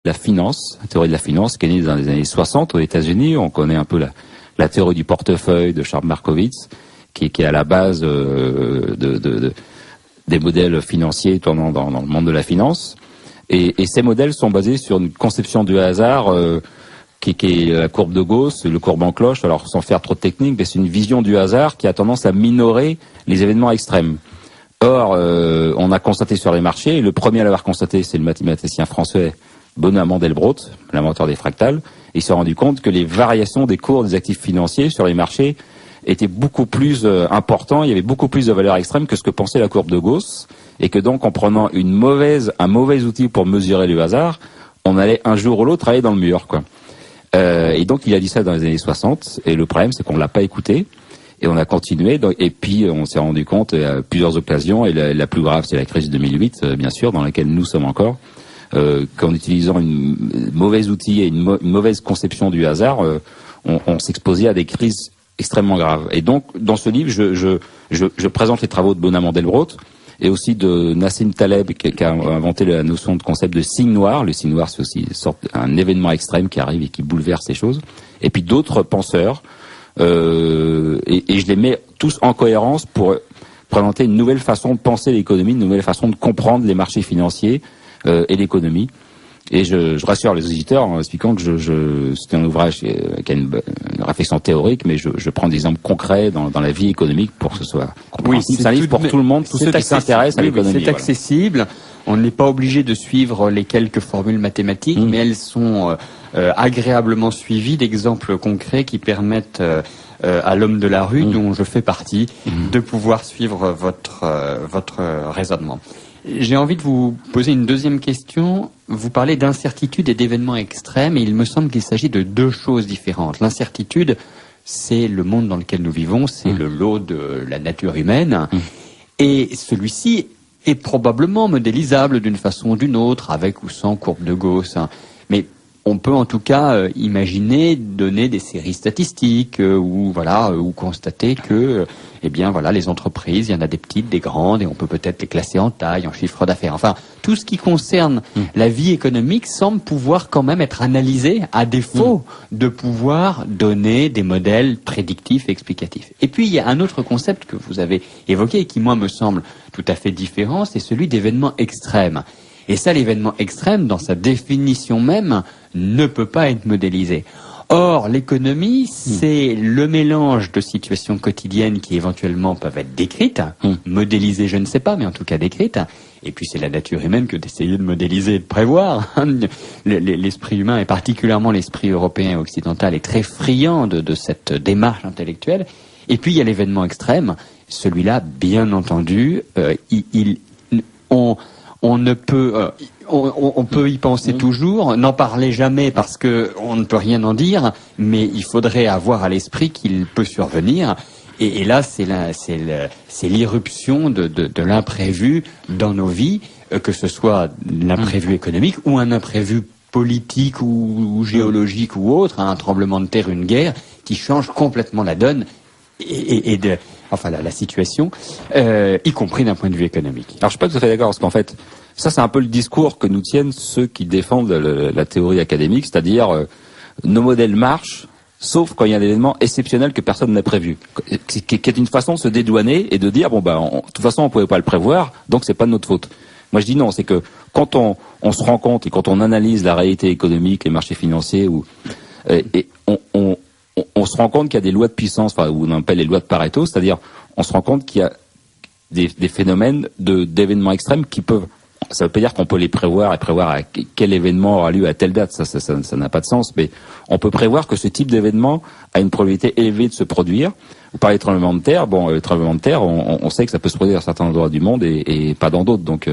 la finance, la théorie de la finance qui est née dans les années 60 aux États-Unis. On connaît un peu la théorie du portefeuille de Charles Markowitz, qui est à la base des modèles financiers tournant dans le monde de la finance. Et ces modèles sont basés sur une conception du hasard qui est la courbe de Gauss, le courbe en cloche. Alors sans faire trop de technique, mais c'est une vision du hasard qui a tendance à minorer les événements extrêmes. Or, on a constaté sur les marchés, et le premier à l'avoir constaté, c'est le mathématicien français Benoît Mandelbrot, l'inventeur des fractales. Il s'est rendu compte que les variations des cours des actifs financiers sur les marchés étaient beaucoup plus importants, il y avait beaucoup plus de valeurs extrêmes que ce que pensait la courbe de Gauss, et que donc en prenant un mauvais outil pour mesurer le hasard, on allait un jour ou l'autre aller dans le mur, quoi. Et donc il a dit ça dans les années 60, et le problème c'est qu'on l'a pas écouté, et on a continué, et puis on s'est rendu compte à plusieurs occasions, et la plus grave c'est la crise de 2008, bien sûr, dans laquelle nous sommes encore, qu'en utilisant une mauvaise outil et une mauvaise conception du hasard, on s'exposait à des crises extrêmement graves. Et donc, dans ce livre, je présente les travaux de Benoît Mandelbrot et aussi de Nassim Taleb, qui a inventé la notion de concept de signe noir. Le signe noir, c'est aussi un événement extrême qui arrive et qui bouleverse les choses. Et puis d'autres penseurs, et je les mets tous en cohérence pour présenter une nouvelle façon de penser l'économie, une nouvelle façon de comprendre les marchés financiers et l'économie. Et je rassure les auditeurs en expliquant que c'est un ouvrage qui a une réflexion théorique, mais je prends des exemples concrets dans la vie économique pour que ce soit compréhensible. Oui, c'est un livre pour tout le monde, tous ceux qui s'intéressent à l'économie. C'est accessible. On n'est pas obligé de suivre les quelques formules mathématiques, mais elles sont agréablement suivies d'exemples concrets qui permettent à l'homme de la rue, dont je fais partie, de pouvoir suivre votre raisonnement. J'ai envie de vous poser une deuxième question. Vous parlez d'incertitude et d'événements extrêmes, et il me semble qu'il s'agit de deux choses différentes. L'incertitude, c'est le monde dans lequel nous vivons, c'est le lot de la nature humaine, et celui-ci est probablement modélisable d'une façon ou d'une autre, avec ou sans courbe de Gauss. Mais on peut en tout cas imaginer donner des séries statistiques ou constater que les entreprises, il y en a des petites, des grandes, et on peut peut-être les classer en taille, en chiffre d'affaires. Enfin, tout ce qui concerne la vie économique semble pouvoir quand même être analysé à défaut de pouvoir donner des modèles prédictifs et explicatifs. Et puis il y a un autre concept que vous avez évoqué et qui moi me semble tout à fait différent, c'est celui d'événements extrêmes. Et ça, l'événement extrême, dans sa définition même, ne peut pas être modélisé. Or, l'économie, c'est le mélange de situations quotidiennes qui éventuellement peuvent être décrites, modélisées, je ne sais pas, mais en tout cas décrites. Et puis c'est la nature humaine que d'essayer de modéliser et de prévoir. L'esprit humain, et particulièrement l'esprit européen et occidental, est très friand de cette démarche intellectuelle. Et puis il y a l'événement extrême. Celui-là, bien entendu, on peut y penser toujours, n'en parler jamais parce que on ne peut rien en dire, mais il faudrait avoir à l'esprit qu'il peut survenir. Et là, c'est l'irruption de l'imprévu dans nos vies, que ce soit l'imprévu économique ou un imprévu politique ou géologique ou autre, un tremblement de terre, une guerre, qui change complètement la donne la situation, y compris d'un point de vue économique. Alors je suis pas tout à fait d'accord, parce qu'en fait, ça c'est un peu le discours que nous tiennent ceux qui défendent la théorie académique, c'est-à-dire nos modèles marchent, sauf quand il y a un événement exceptionnel que personne n'a prévu, qui est une façon de se dédouaner et de dire de toute façon on pouvait pas le prévoir, donc c'est pas de notre faute. Moi je dis non, c'est que quand on se rend compte et quand on analyse la réalité économique, les marchés financiers, on se rend compte qu'il y a des lois de puissance, ou on appelle les lois de Pareto, c'est-à-dire on se rend compte qu'il y a des phénomènes d'événements extrêmes qui peuvent, ça veut pas dire qu'on peut les prévoir et prévoir à quel événement aura lieu à telle date, ça n'a pas de sens, mais on peut prévoir que ce type d'événement a une probabilité élevée de se produire. Vous parlez de tremblement de terre, le tremblement de terre, on sait que ça peut se produire à certains endroits du monde et pas dans d'autres, donc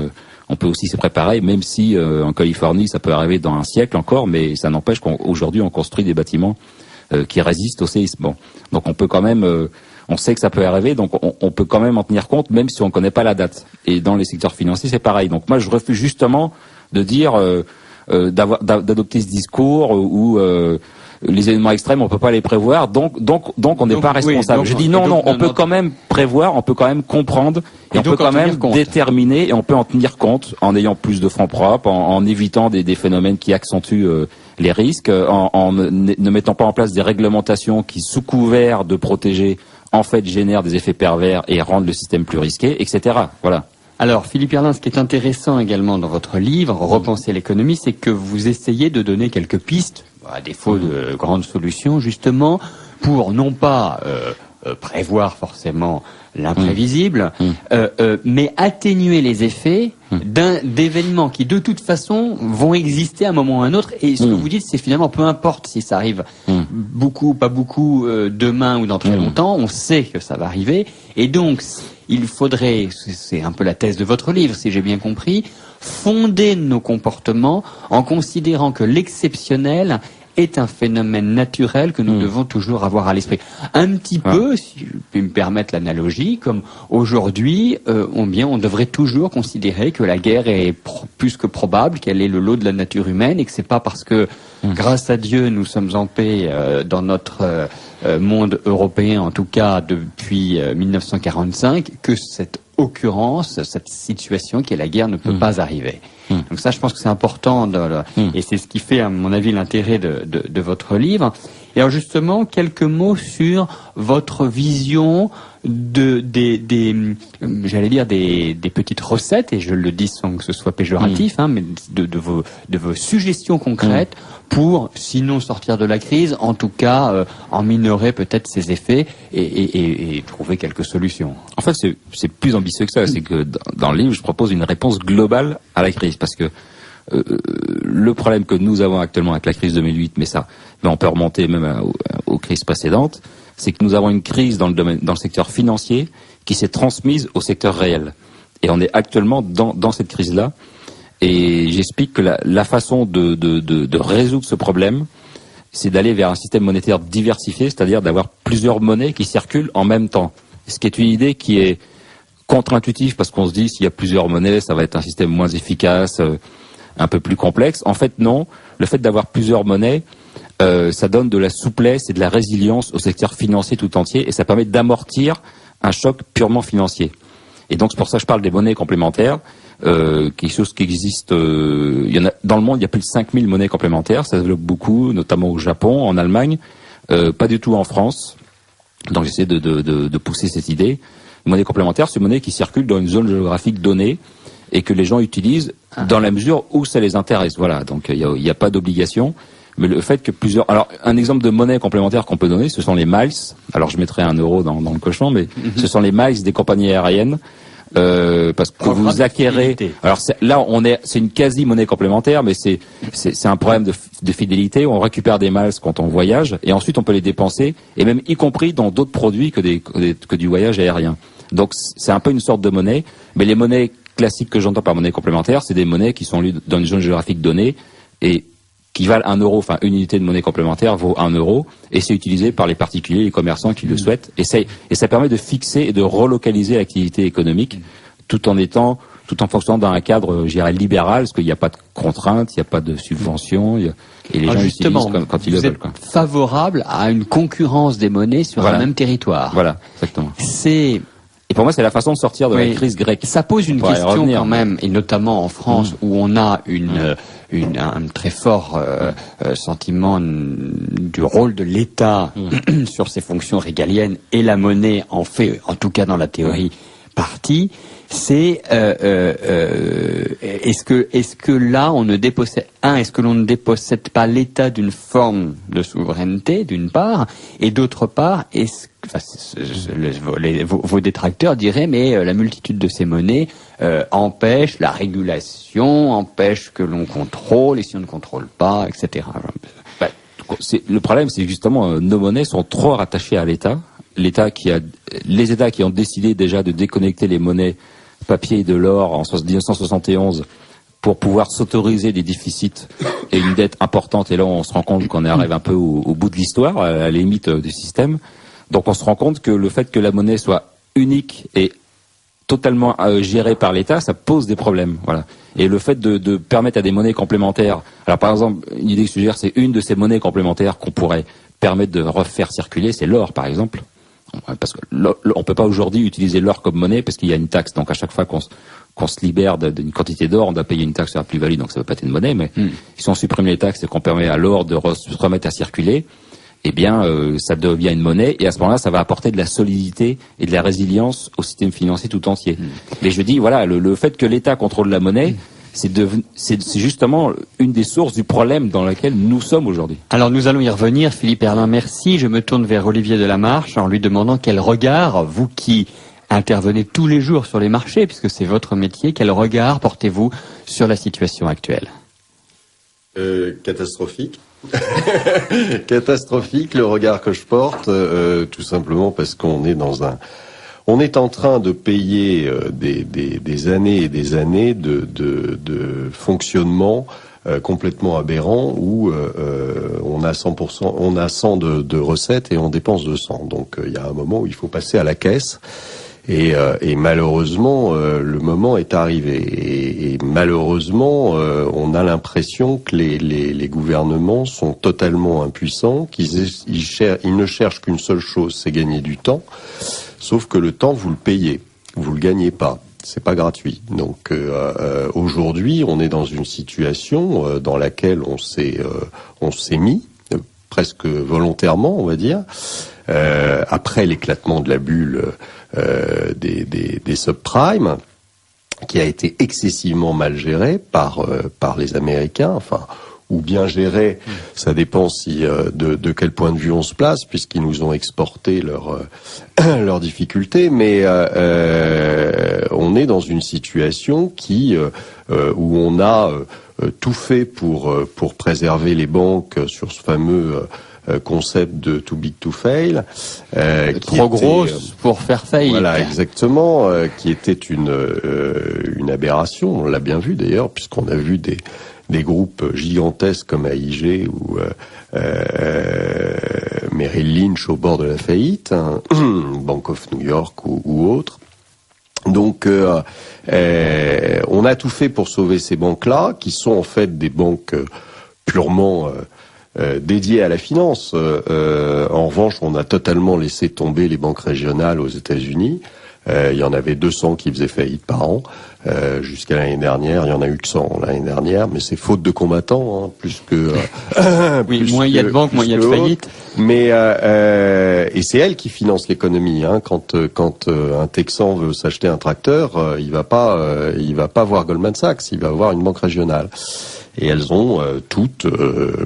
on peut aussi se préparer, même si en Californie ça peut arriver dans un siècle encore, mais ça n'empêche qu'aujourd'hui on construit des bâtiments qui résistent au séisme. Bon. Donc on peut quand même, on sait que ça peut arriver, donc on peut quand même en tenir compte, même si on ne connaît pas la date. Et dans les secteurs financiers, c'est pareil. Donc moi, je refuse justement de dire d'adopter ce discours où les événements extrêmes, on peut pas les prévoir, donc on n'est pas responsable. Oui, je dis non, on peut quand même prévoir, on peut quand même comprendre, et on peut quand même déterminer, et on peut en tenir compte en ayant plus de fonds propres, en évitant des phénomènes qui accentuent les risques, en ne mettant pas en place des réglementations qui, sous couvert de protéger, en fait génèrent des effets pervers et rendent le système plus risqué, etc. Voilà. Alors, Philippe Herlin, ce qui est intéressant également dans votre livre, Repenser l'économie, c'est que vous essayez de donner quelques pistes, à défaut de grandes solutions, justement, pour non pas prévoir forcément l'imprévisible, mais atténuer les effets d'événements qui, de toute façon, vont exister à un moment ou à un autre. Et ce que vous dites, c'est finalement, peu importe si ça arrive beaucoup, pas beaucoup, demain ou dans très longtemps, on sait que ça va arriver. Et donc, il faudrait, c'est un peu la thèse de votre livre, si j'ai bien compris, fonder nos comportements en considérant que l'exceptionnel est un phénomène naturel que nous devons toujours avoir à l'esprit. Un petit peu, si je puis me permettre l'analogie, comme aujourd'hui, on devrait toujours considérer que la guerre est plus que probable, qu'elle est le lot de la nature humaine, et que c'est pas parce que, grâce à Dieu, nous sommes en paix dans notre monde européen, en tout cas depuis 1945, que cette occurrence, cette situation qui est la guerre ne peut pas arriver. Donc ça, je pense que c'est important, et c'est ce qui fait, à mon avis, l'intérêt de votre livre. Et alors justement, quelques mots sur votre vision j'allais dire des petites recettes, et je le dis sans que ce soit péjoratif, mais de vos suggestions concrètes pour, sinon sortir de la crise, en tout cas en minorer peut-être ses effets et trouver quelques solutions. En fait, c'est plus ambitieux que ça. C'est que dans le livre, je propose une réponse globale à la crise, parce que le problème que nous avons actuellement avec la crise 2008, mais on peut remonter même aux crises précédentes, c'est que nous avons une crise dans le secteur financier qui s'est transmise au secteur réel. Et on est actuellement dans cette crise-là. Et j'explique que la façon de résoudre ce problème, c'est d'aller vers un système monétaire diversifié, c'est-à-dire d'avoir plusieurs monnaies qui circulent en même temps. Ce qui est une idée qui est contre-intuitive, parce qu'on se dit s'il y a plusieurs monnaies, ça va être un système moins efficace, un peu plus complexe. En fait, non. Le fait d'avoir plusieurs monnaies, ça donne de la souplesse et de la résilience au secteur financier tout entier, et ça permet d'amortir un choc purement financier. Et donc c'est pour ça que je parle des monnaies complémentaires, quelque chose qui existe. Il y en a dans le monde, il y a plus de 5000 monnaies complémentaires, ça se développe beaucoup, notamment au Japon, en Allemagne, pas du tout en France. Donc j'essaie de pousser cette idée. Une monnaie complémentaire, c'est une monnaie qui circule dans une zone géographique donnée et que les gens utilisent dans la mesure où ça les intéresse. Voilà, donc il y a pas d'obligation. Mais le fait que alors, un exemple de monnaie complémentaire qu'on peut donner, ce sont les miles. Alors, je mettrai 1 euro dans le cochon, mais ce sont les miles des compagnies aériennes. Parce que vous acquérez. Alors, c'est une quasi-monnaie complémentaire, mais c'est un problème de fidélité. On récupère des miles quand on voyage, et ensuite on peut les dépenser, et même y compris dans d'autres produits que du voyage aérien. Donc, c'est un peu une sorte de monnaie. Mais les monnaies classiques que j'entends par monnaie complémentaire, c'est des monnaies qui sont dans une zone géographique donnée, et qui valent 1 euro, enfin une unité de monnaie complémentaire vaut 1 euro, et c'est utilisé par les particuliers, les commerçants qui le souhaitent, et ça permet de fixer et de relocaliser l'activité économique, tout en fonctionnant dans un cadre, je dirais, libéral, parce qu'il n'y a pas de contraintes, il n'y a pas de subventions, et les gens utilisent quand ils le veulent. Vous êtes favorable à une concurrence des monnaies sur un même territoire. Voilà, exactement. Et pour moi, c'est la façon de sortir de la crise grecque. Ça pose une question quand même, et notamment en France, où on a un très fort sentiment du rôle de l'État sur ses fonctions régaliennes, et la monnaie en fait, en tout cas dans la théorie, partie. C'est est-ce que là on ne dépossède est-ce que l'on ne dépossède pas l'État d'une forme de souveraineté d'une part, et d'autre part vos détracteurs diraient mais la multitude de ces monnaies empêche la régulation, empêche que l'on contrôle, et si on ne contrôle pas, etc. Le problème, c'est justement nos monnaies sont trop rattachées à l'État. Les États qui ont décidé déjà de déconnecter les monnaies papier et de l'or en 1971 pour pouvoir s'autoriser des déficits et une dette importante. Et là, on se rend compte qu'on arrive un peu au bout de l'histoire, à la limite du système. Donc, on se rend compte que le fait que la monnaie soit unique et totalement gérées par l'État, ça pose des problèmes. Voilà. Et le fait de permettre à des monnaies complémentaires, alors par exemple, une idée que je suggère, c'est une de ces monnaies complémentaires qu'on pourrait permettre de refaire circuler, c'est l'or par exemple. Parce que on peut pas aujourd'hui utiliser l'or comme monnaie parce qu'il y a une taxe. Donc à chaque fois qu'on se libère d'une quantité d'or, on doit payer une taxe sur la plus-value. Donc ça ne peut pas être une monnaie, mais si on supprime les taxes et qu'on permet à l'or de se remettre à circuler, eh bien, ça devient une monnaie, et à ce moment-là, ça va apporter de la solidité et de la résilience au système financier tout entier. Mais je dis, voilà, le fait que l'État contrôle la monnaie, c'est justement une des sources du problème dans lequel nous sommes aujourd'hui. Alors nous allons y revenir, Philippe Herlin, merci. Je me tourne vers Olivier Delamarche en lui demandant quel regard, vous qui intervenez tous les jours sur les marchés, puisque c'est votre métier, quel regard portez-vous sur la situation actuelle? Catastrophique. Catastrophique, le regard que je porte, tout simplement parce qu'on est on est en train de payer des années et des années de fonctionnement complètement aberrant où on a 100%, on a 100 de recettes et on dépense 200. Donc il y a un moment où il faut passer à la caisse. Et malheureusement, le moment est arrivé. Et malheureusement, on a l'impression que les gouvernements sont totalement impuissants, qu'ils ne cherchent qu'une seule chose, c'est gagner du temps. Sauf que le temps, vous le payez, vous le gagnez pas. C'est pas gratuit. Donc aujourd'hui, on est dans une situation dans laquelle on s'est mis presque volontairement, on va dire, après l'éclatement de la bulle des subprimes, qui a été excessivement mal géré par les Américains, enfin, ou bien géré, ça dépend de quel point de vue on se place, puisqu'ils nous ont exporté leurs difficultés, mais on est dans une situation où on a tout fait pour préserver les banques sur ce fameux concept de too big to fail, trop grosse pour faire faillite. Voilà, exactement, qui était une aberration. On l'a bien vu d'ailleurs, puisqu'on a vu des groupes gigantesques comme AIG ou Merrill Lynch au bord de la faillite, hein, Bank of New York ou autres. Donc, on a tout fait pour sauver ces banques-là, qui sont en fait des banques purement dédiées à la finance. En revanche, on a totalement laissé tomber les banques régionales aux États-Unis. Il y en avait 200 qui faisaient faillite par an. Jusqu'à l'année dernière, il y en a eu que 100 l'année dernière, mais c'est faute de combattants, hein, plus que... oui, moins il y a de banques, moins il y a de faillites. Mais et c'est elle qui finance l'économie. Hein. Quand un Texan veut s'acheter un tracteur, il va pas voir Goldman Sachs, il va voir une banque régionale. Et elles ont toutes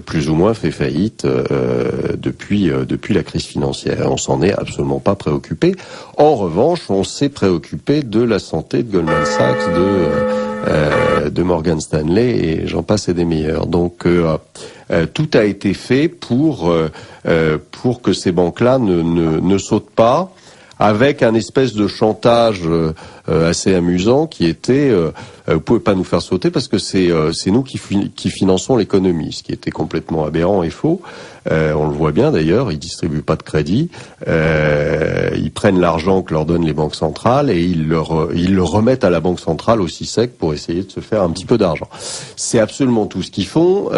plus ou moins fait faillite depuis la crise financière. On s'en est absolument pas préoccupé. En revanche, on s'est préoccupé de la santé de Goldman Sachs, de Morgan Stanley et j'en passe et des meilleurs. Donc tout a été fait pour que ces banques-là ne sautent pas, avec un espèce de chantage assez amusant qui était vous pouvez pas nous faire sauter parce que c'est nous qui finançons l'économie, ce qui était complètement aberrant et faux. On le voit bien d'ailleurs, ils distribuent pas de crédit, ils prennent l'argent que leur donnent les banques centrales et ils le remettent à la banque centrale aussi sec pour essayer de se faire un petit peu d'argent. C'est absolument tout ce qu'ils font,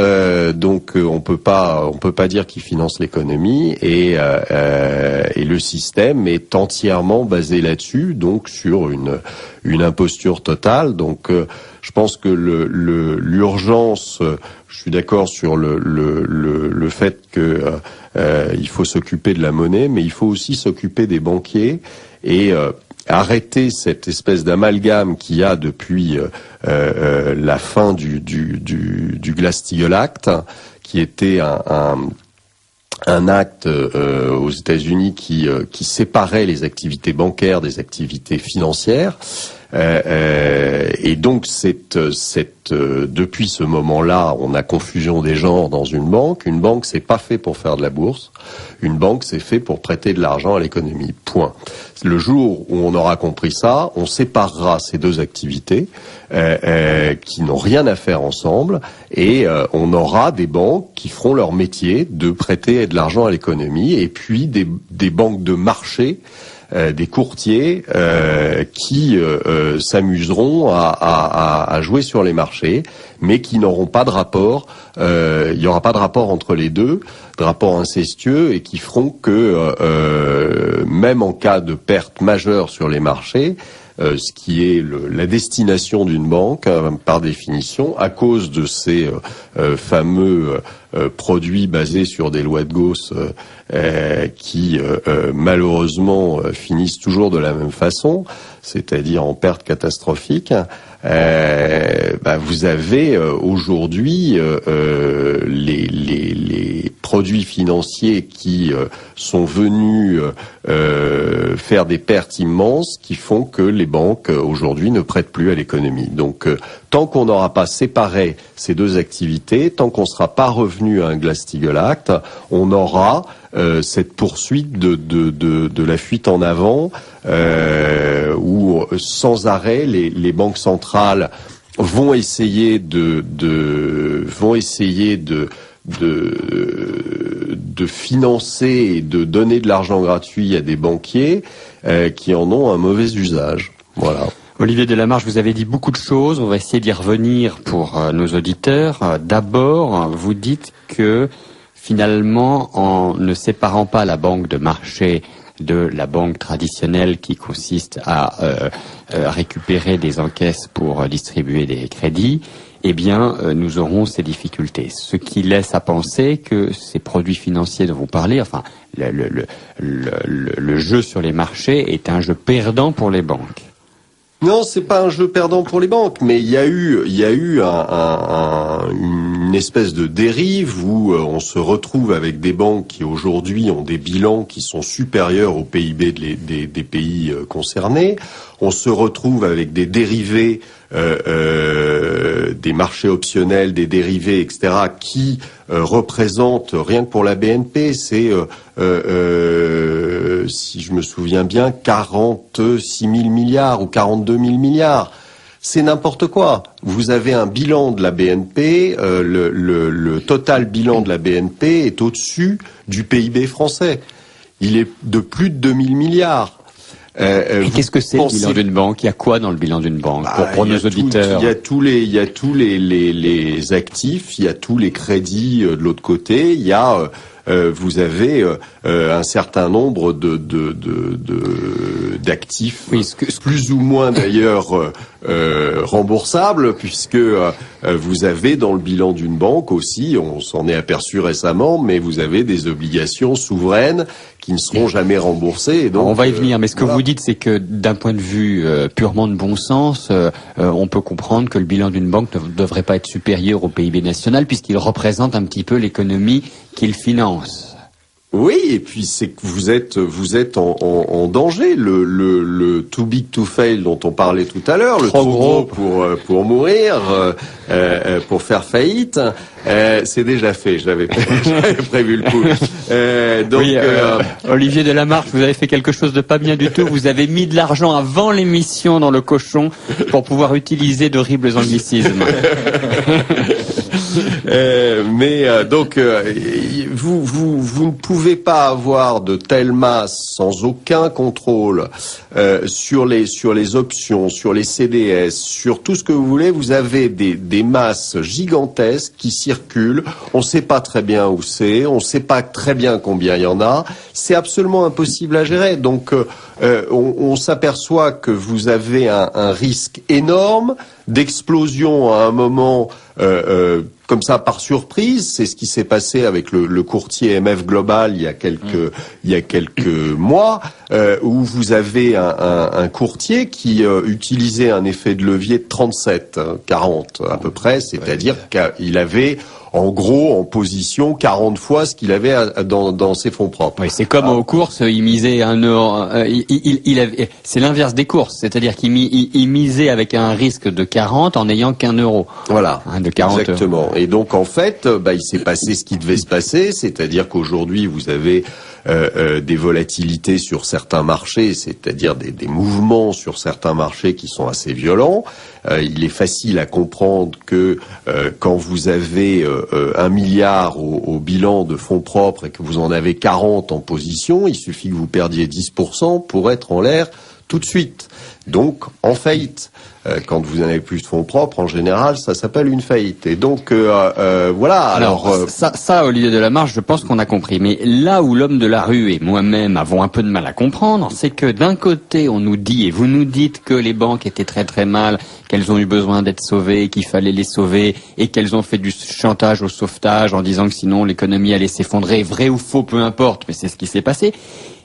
donc on peut pas dire qu'ils financent l'économie et le système est entièrement basé là-dessus, donc sur une imposture totale. Donc je pense que l'urgence, je suis d'accord sur le fait que il faut s'occuper de la monnaie, mais il faut aussi s'occuper des banquiers et arrêter cette espèce d'amalgame qu'il y a depuis la fin du Glass-Steagall Act, qui était un acte aux États-Unis qui séparait les activités bancaires des activités financières. Et donc depuis ce moment-là, on a confusion des genres dans une banque. Une banque, c'est pas fait pour faire de la bourse. Une banque, c'est fait pour prêter de l'argent à l'économie. Point. Le jour où on aura compris ça, on séparera ces deux activités qui n'ont rien à faire ensemble, et on aura des banques qui feront leur métier de prêter de l'argent à l'économie, et puis des banques de marché des courtiers qui s'amuseront à jouer sur les marchés, mais qui n'auront pas de rapport. Il n'y aura pas de rapport entre les deux, de rapport incestueux, et qui feront que même en cas de perte majeure sur les marchés, ce qui est la destination d'une banque, par définition, à cause de ces fameux produits basés sur des lois de Gauss qui malheureusement finissent toujours de la même façon, c'est-à-dire en perte catastrophique. Vous avez aujourd'hui les produits financiers qui sont venus faire des pertes immenses, qui font que les banques aujourd'hui ne prêtent plus à l'économie. Donc tant qu'on n'aura pas séparé ces deux activités, tant qu'on ne sera pas revenu à un Glass-Steagall Act, on aura cette poursuite de la fuite en avant, où sans arrêt les banques centrales vont essayer de financer et de donner de l'argent gratuit à des banquiers qui en ont un mauvais usage. Voilà. Olivier Delamarche, vous avez dit beaucoup de choses. On va essayer d'y revenir pour nos auditeurs. D'abord, vous dites que finalement, en ne séparant pas la banque de marché de la banque traditionnelle qui consiste à récupérer des encaisses pour distribuer des crédits, eh bien, nous aurons ces difficultés. Ce qui laisse à penser que ces produits financiers dont vous parlez, enfin, le jeu sur les marchés est un jeu perdant pour les banques. Non, c'est pas un jeu perdant pour les banques, mais il y a eu une espèce de dérive où on se retrouve avec des banques qui aujourd'hui ont des bilans qui sont supérieurs au PIB des pays concernés. On se retrouve avec des dérivés, des marchés optionnels, des dérivés, etc., qui représentent, rien que pour la BNP, c'est, si je me souviens bien, 46 000 milliards ou 42 000 milliards. C'est n'importe quoi. Vous avez un bilan de la BNP, le total bilan de la BNP est au-dessus du PIB français. Il est de plus de 2 000 milliards. Et qu'est-ce que c'est le bilan d'une banque? Il y a quoi dans le bilan d'une banque pour nos auditeurs? Il y a tous les actifs, il y a tous les crédits de l'autre côté, il y a vous avez un certain nombre d'actifs, oui, plus ou moins d'ailleurs remboursables, puisque vous avez dans le bilan d'une banque aussi, on s'en est aperçu récemment, mais vous avez des obligations souveraines qui ne seront jamais remboursées. Et donc, on va y venir, mais ce que vous dites, c'est que d'un point de vue purement de bon sens, on peut comprendre que le bilan d'une banque ne devrait pas être supérieur au PIB national, puisqu'il représente un petit peu l'économie qu'il finance. Oui, et puis c'est que vous êtes en danger. Le too big to fail dont on parlait tout à l'heure, le trop gros pour mourir, pour faire faillite, c'est déjà fait. J'avais prévu le coup. Donc, oui, Olivier Delamarche, vous avez fait quelque chose de pas bien du tout. Vous avez mis de l'argent avant l'émission dans le cochon pour pouvoir utiliser d'horribles anglicismes. Donc vous ne pouvez pas avoir de telle masse sans aucun contrôle sur les options, sur les CDS, sur tout ce que vous voulez. Vous avez des masses gigantesques qui circulent. On ne sait pas très bien où c'est, on ne sait pas très bien combien il y en a. C'est absolument impossible à gérer. Donc on s'aperçoit que vous avez un risque énorme d'explosion à un moment comme ça par surprise. C'est ce qui s'est passé avec le courtier MF Global il y a quelques mois, où vous avez un courtier qui utilisait un effet de levier de 37, 40 à peu près, c'est-à-dire qu'il avait en gros en position 40 fois ce qu'il avait dans ses fonds propres. Oui, c'est comme aux courses, il misait c'est l'inverse des courses, c'est-à-dire qu'il misait avec un risque de 40 en n'ayant qu'un euro. Voilà, de 40 exactement. Et donc en fait, il s'est passé ce qui devait se passer, c'est-à-dire qu'aujourd'hui vous avez des volatilités sur certains marchés, c'est-à-dire des mouvements sur certains marchés qui sont assez violents. Il est facile à comprendre que quand vous avez 1 milliard au bilan de fonds propres et que vous en avez 40 en position, il suffit que vous perdiez 10% pour être en l'air tout de suite. Donc, en faillite. Quand vous en avez plus de fonds propres, en général, ça s'appelle une faillite. Et donc, voilà. Alors ça, Olivier Delamarche, je pense qu'on a compris. Mais là où l'homme de la rue et moi-même avons un peu de mal à comprendre, c'est que d'un côté, on nous dit, et vous nous dites que les banques étaient très très mal, qu'elles ont eu besoin d'être sauvées, qu'il fallait les sauver, et qu'elles ont fait du chantage au sauvetage en disant que sinon l'économie allait s'effondrer, vrai ou faux, peu importe, mais c'est ce qui s'est passé.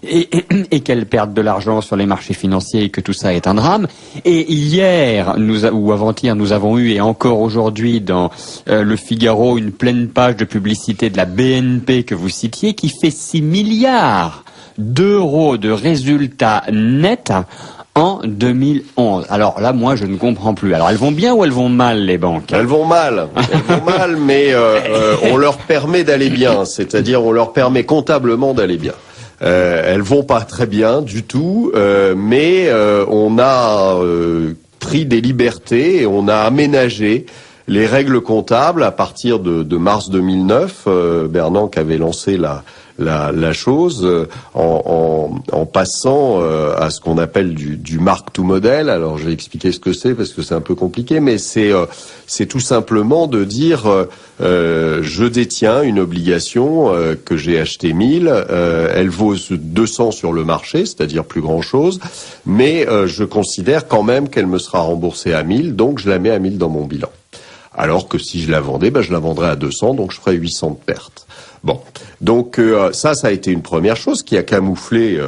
Et qu'elles perdent de l'argent sur les marchés financiers et que tout ça est un drame. Et hier, ou avant-hier, nous avons eu, et encore aujourd'hui dans le Figaro, une pleine page de publicité de la BNP que vous citiez, qui fait 6 milliards d'euros de résultats nets en 2011. Alors là, moi, je ne comprends plus. Alors, elles vont bien ou elles vont mal, les banques? Elles vont mal. Elles vont mal, mais on leur permet d'aller bien. C'est-à-dire, on leur permet comptablement d'aller bien. Elles vont pas très bien du tout, mais on a pris des libertés et on a aménagé les règles comptables à partir de mars 2009. Bernanke avait lancé la chose en passant à ce qu'on appelle du mark to model. Alors je vais expliquer ce que c'est parce que c'est un peu compliqué, mais c'est tout simplement de dire je détiens une obligation que j'ai achetée 1000, elle vaut 200 sur le marché, c'est-à-dire plus grand-chose, mais je considère quand même qu'elle me sera remboursée à 1000, donc je la mets à 1000 dans mon bilan. Alors que si je la vendais, je la vendrais à 200, donc je ferais 800 de pertes. Bon, donc ça a été une première chose qui a camouflé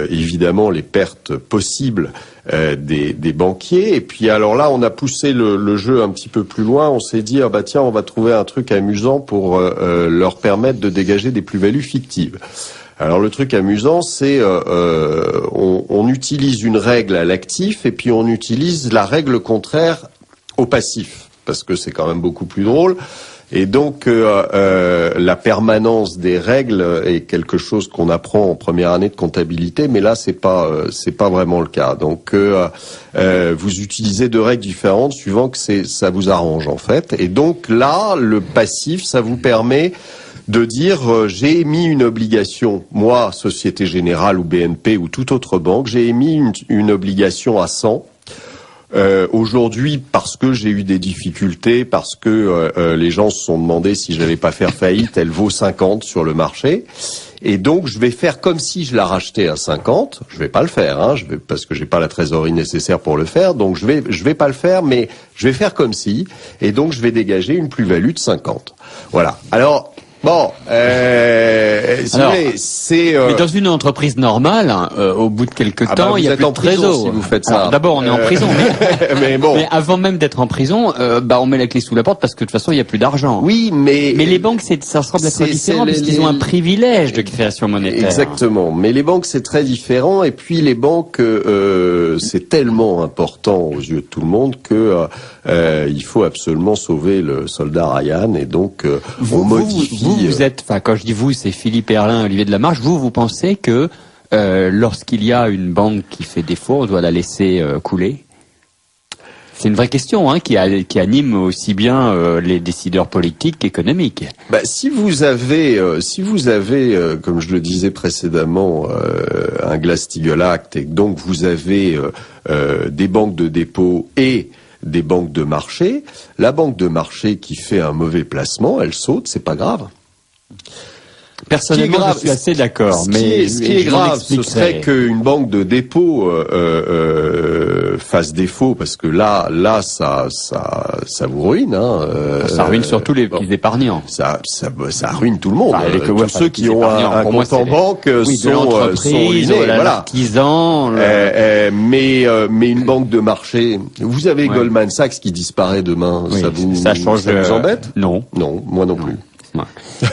évidemment les pertes possibles des banquiers. Et puis alors là, on a poussé le jeu un petit peu plus loin. On s'est dit tiens, on va trouver un truc amusant pour leur permettre de dégager des plus-values fictives. Alors le truc amusant, c'est on utilise une règle à l'actif et puis on utilise la règle contraire au passif, parce que c'est quand même beaucoup plus drôle. Et donc la permanence des règles est quelque chose qu'on apprend en première année de comptabilité, mais là c'est pas vraiment le cas. Donc vous utilisez deux règles différentes suivant que ça vous arrange en fait. Et donc là le passif, ça vous permet de dire j'ai émis une obligation, moi Société Générale ou BNP ou toute autre banque, j'ai émis une obligation à 100. Aujourd'hui, parce que j'ai eu des difficultés, parce que les gens se sont demandé si j'allais pas faire faillite, elle vaut 50 sur le marché. Et donc, je vais faire comme si je la rachetais à 50. Je vais pas le faire, parce que j'ai pas la trésorerie nécessaire pour le faire. Donc, je vais pas le faire, mais je vais faire comme si. Et donc, je vais dégager une plus-value de 50. Voilà. Alors, bon, c'est. Mais dans une entreprise normale, au bout de quelques temps, il y a plus de trésor. Si vous faites ça. D'abord, on est en prison, mais bon. Mais avant même d'être en prison, on met la clé sous la porte parce que de toute façon, il y a plus d'argent. Oui, mais les banques, ça semble être différent parce qu'ils ont un privilège de création monétaire. Exactement. Mais les banques, c'est très différent. Et puis les banques, c'est tellement important aux yeux de tout le monde que il faut absolument sauver le soldat Ryan. Et donc, on modifie. Vous êtes, quand je dis vous, c'est Philippe Herlin, Olivier Delamarche. Vous pensez que lorsqu'il y a une banque qui fait défaut, on doit la laisser couler? C'est une vraie question qui anime aussi bien les décideurs politiques qu'économiques. Si vous avez, comme je le disais précédemment, un Glass-Steagall Act, et donc vous avez des banques de dépôt et des banques de marché, la banque de marché qui fait un mauvais placement, elle saute, c'est pas grave. Personnellement, je suis assez d'accord. Mais ce qui est grave, ce serait qu'une banque de dépôt fasse défaut, parce que là, ça vous ruine. Ça ruine surtout les épargnants. Ça ruine tout le monde. Tous ceux qui ont un compte en banque sont ruinés. Voilà. L'artisan. Mais une banque de marché, vous avez Goldman Sachs qui disparaît demain. Oui, ça vous embête? Non. Non, moi non plus.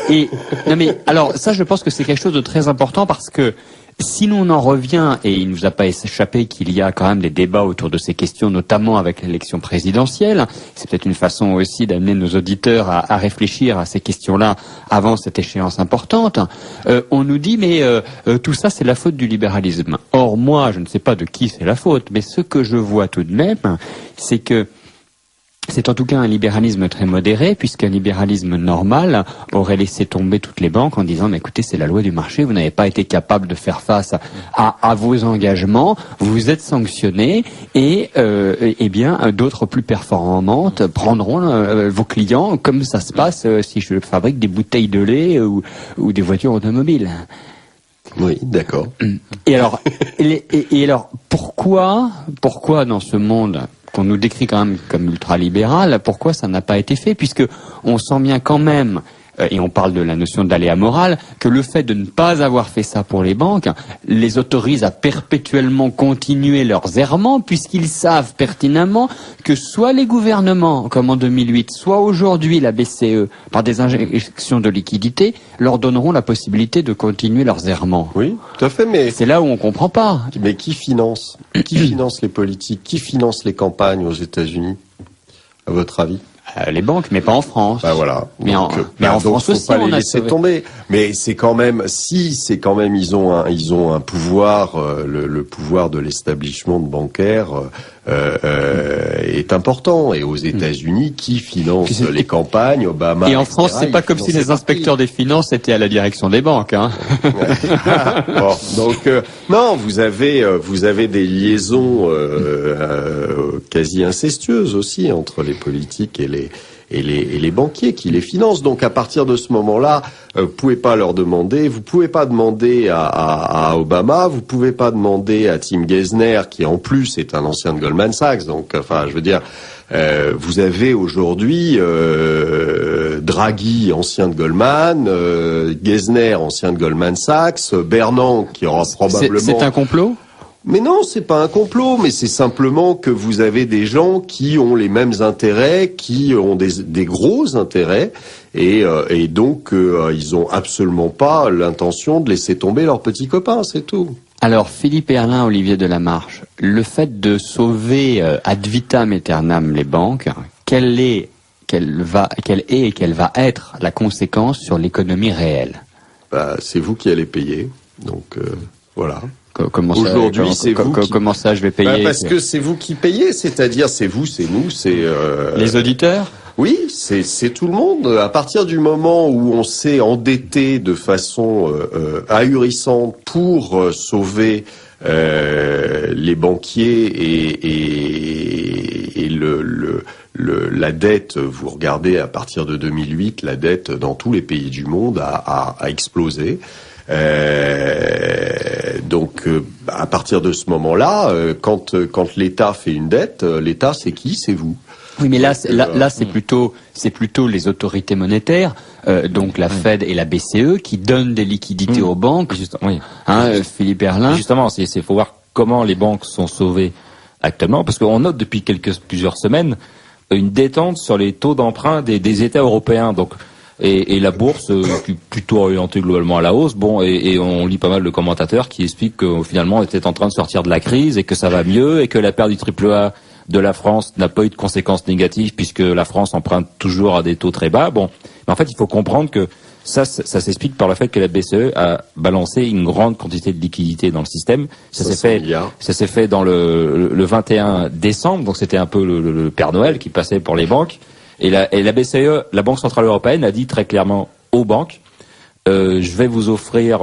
Et non mais alors ça, je pense que c'est quelque chose de très important parce que si l'on en revient, et il ne nous a pas échappé qu'il y a quand même des débats autour de ces questions, notamment avec l'élection présidentielle, c'est peut-être une façon aussi d'amener nos auditeurs à réfléchir à ces questions-là avant cette échéance importante. On nous dit mais tout ça c'est la faute du libéralisme. Or moi je ne sais pas de qui c'est la faute, mais ce que je vois tout de même, c'est que C'est en tout cas un libéralisme très modéré, puisqu'un libéralisme normal aurait laissé tomber toutes les banques en disant, mais écoutez, c'est la loi du marché, vous n'avez pas été capable de faire face à vos engagements, vous êtes sanctionnés, et bien d'autres plus performantes prendront vos clients, comme ça se passe si je fabrique des bouteilles de lait ou des voitures automobiles. Oui, d'accord. Et alors, pourquoi dans ce monde qu'on nous décrit quand même comme ultralibéral, pourquoi ça n'a pas été fait, puisque on sent bien quand même, et on parle de la notion d'aléa moral, que le fait de ne pas avoir fait ça pour les banques les autorise à perpétuellement continuer leurs errements, puisqu'ils savent pertinemment que soit les gouvernements, comme en 2008, soit aujourd'hui la BCE, par des injections de liquidités, leur donneront la possibilité de continuer leurs errements. Oui, tout à fait, mais... C'est là où on comprend pas. Mais qui finance les politiques? Qui finance les campagnes aux États-Unis, à votre avis? Les banques, mais pas en France. Bah voilà. Mais en France faut aussi, pas on les a laisser sauvé. tomber. Mais c'est quand même, ils ont un pouvoir, le pouvoir de l'establishment bancaire est important. Et aux États-Unis, qui finance les campagnes, Obama. Et en France, etc., c'est pas comme si les inspecteurs des finances étaient à la direction des banques, hein. Bon, donc non, vous avez des liaisons quasi incestueuses aussi entre les politiques et les banquiers qui les financent. Donc à partir de ce moment-là, vous pouvez pas demander à Obama, vous pouvez pas demander à Tim Geithner, qui en plus est un ancien de Goldman Sachs. Donc enfin, je veux dire, vous avez aujourd'hui Draghi, ancien de Goldman, Geithner, ancien de Goldman Sachs, Bernanke, qui aura probablement... C'est un complot ? Mais non, c'est pas un complot, mais c'est simplement que vous avez des gens qui ont les mêmes intérêts, qui ont des gros intérêts, et donc ils ont absolument pas l'intention de laisser tomber leurs petits copains, c'est tout. Alors, Philippe Herlin, Olivier Delamarche, le fait de sauver ad vitam aeternam les banques, quelle est et quelle va être la conséquence sur l'économie réelle ? Bah, c'est vous qui allez payer, donc voilà. Comment ça, aujourd'hui, c'est vous qui... Comment ça, je vais payer? Bah parce que c'est vous qui payez, c'est-à-dire c'est vous, c'est nous, c'est... Les auditeurs? Oui, c'est tout le monde. À partir du moment où on s'est endetté de façon ahurissante pour sauver les banquiers et la dette, vous regardez à partir de 2008, la dette dans tous les pays du monde a explosé. Donc à partir de ce moment-là, quand l'État fait une dette, l'État c'est qui? C'est vous. Oui, mais là c'est plutôt les autorités monétaires, donc la Fed et la BCE, qui donnent des liquidités aux banques. Oui. Philippe Herlin. Justement, faut voir comment les banques sont sauvées actuellement, parce qu'on note depuis plusieurs semaines une détente sur les taux d'emprunt des États européens. Donc et la bourse plutôt orientée globalement à la hausse. Bon, et on lit pas mal de commentateurs qui expliquent que finalement on était en train de sortir de la crise et que ça va mieux et que la perte du AAA de la France n'a pas eu de conséquences négatives puisque la France emprunte toujours à des taux très bas. Bon, mais en fait il faut comprendre que ça s'explique par le fait que la BCE a balancé une grande quantité de liquidités dans le système. Ça s'est fait dans le 21 décembre, donc c'était un peu le Père Noël qui passait pour les banques. Et la BCE, la Banque Centrale Européenne, a dit très clairement aux banques, je vais vous offrir,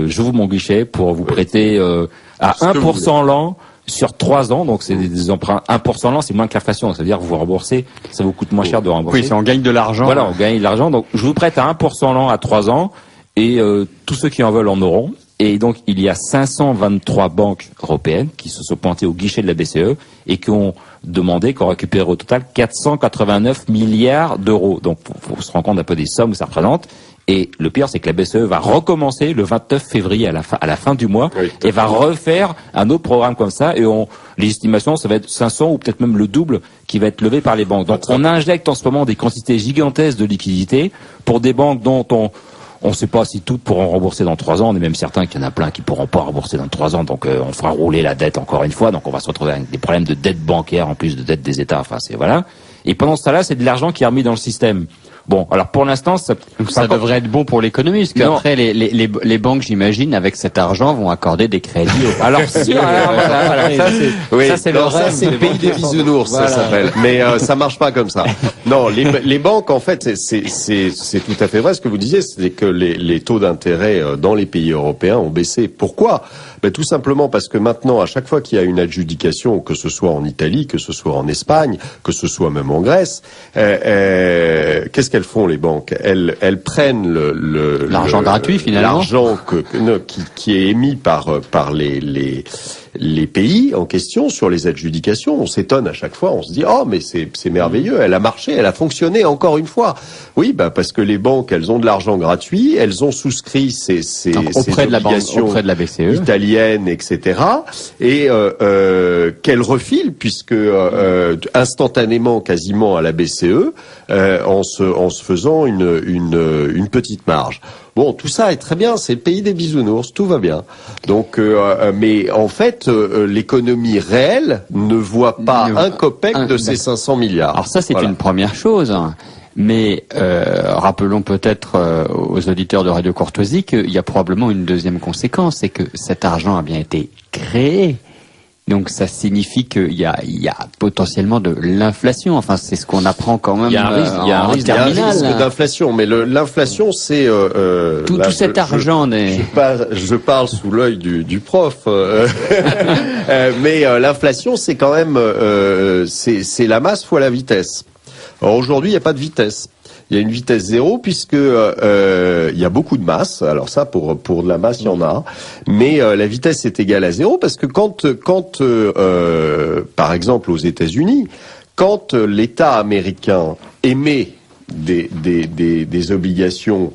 j'ouvre mon guichet pour vous prêter à 1% l'an sur 3 ans. Donc c'est des emprunts 1% l'an, c'est moins que l'inflation. C'est-à-dire que vous remboursez, ça vous coûte moins cher de rembourser. Oui, c'est on gagne de l'argent. Voilà, on gagne de l'argent. Donc je vous prête à 1% l'an à 3 ans et tous ceux qui en veulent en auront. Et donc, il y a 523 banques européennes qui se sont pointées au guichet de la BCE et qui ont demandé qu'on récupère au total 489 milliards d'euros. Donc, faut se rendre compte un peu des sommes que ça représente. Et le pire, c'est que la BCE va recommencer le 29 février à la fin du mois, oui, et va refaire un autre programme comme ça. Et les estimations, ça va être 500 ou peut-être même le double qui va être levé par les banques. Donc, on injecte en ce moment des quantités gigantesques de liquidités pour des banques dont on ne sait pas si toutes pourront rembourser dans 3 ans. On est même certain qu'il y en a plein qui pourront pas rembourser dans 3 ans. Donc, on fera rouler la dette encore une fois. Donc, on va se retrouver avec des problèmes de dette bancaire en plus de dette des États. Enfin, voilà. Et pendant ce temps-là, c'est de l'argent qui est remis dans le système Bon, alors pour l'instant, ça devrait être bon pour l'économie, parce qu'après les banques, j'imagine, avec cet argent, vont accorder des crédits. Alors ça c'est le rêve. Ça c'est le pays des bisounours, ça s'appelle. Mais ça marche pas comme ça. Non, les banques, en fait, c'est tout à fait vrai ce que vous disiez, c'est que les taux d'intérêt dans les pays européens ont baissé. Pourquoi? Tout simplement parce que maintenant, à chaque fois qu'il y a une adjudication, que ce soit en Italie, que ce soit en Espagne, que ce soit même en Grèce, qu'est-ce qu'elles font les banques? Elles prennent l'argent gratuit finalement, l'argent qui est émis par les pays en question sur les adjudications. On s'étonne à chaque fois, on se dit oh mais c'est merveilleux, elle a marché, elle a fonctionné encore une fois. Oui, parce que les banques, elles ont de l'argent gratuit, elles ont souscrit ces auprès obligations de la BCE italienne, etc. Et qu'elles refilent puisque instantanément, quasiment à la BCE, en se faisant une petite marge. Bon, tout ça est très bien, c'est le pays des bisounours, tout va bien. Donc, mais en fait, l'économie réelle ne voit pas un copec de ces 500 milliards. Alors ça, c'est une première chose. Mais rappelons peut-être aux auditeurs de Radio Courtoisie qu'il y a probablement une deuxième conséquence, c'est que cet argent a bien été créé. Donc ça signifie qu'il y a potentiellement de l'inflation. Enfin, c'est ce qu'on apprend quand même. Il y a un risque d'inflation, mais l'inflation, c'est tout cet argent. Je parle sous l'œil du prof, mais l'inflation, c'est quand même c'est la masse fois la vitesse. Alors aujourd'hui, il n'y a pas de vitesse. Il y a une vitesse zéro puisque il y a beaucoup de masse. Alors ça, pour de la masse, il y en a. Mais la vitesse est égale à zéro parce que quand par exemple aux États-Unis, quand l'État américain émet des obligations,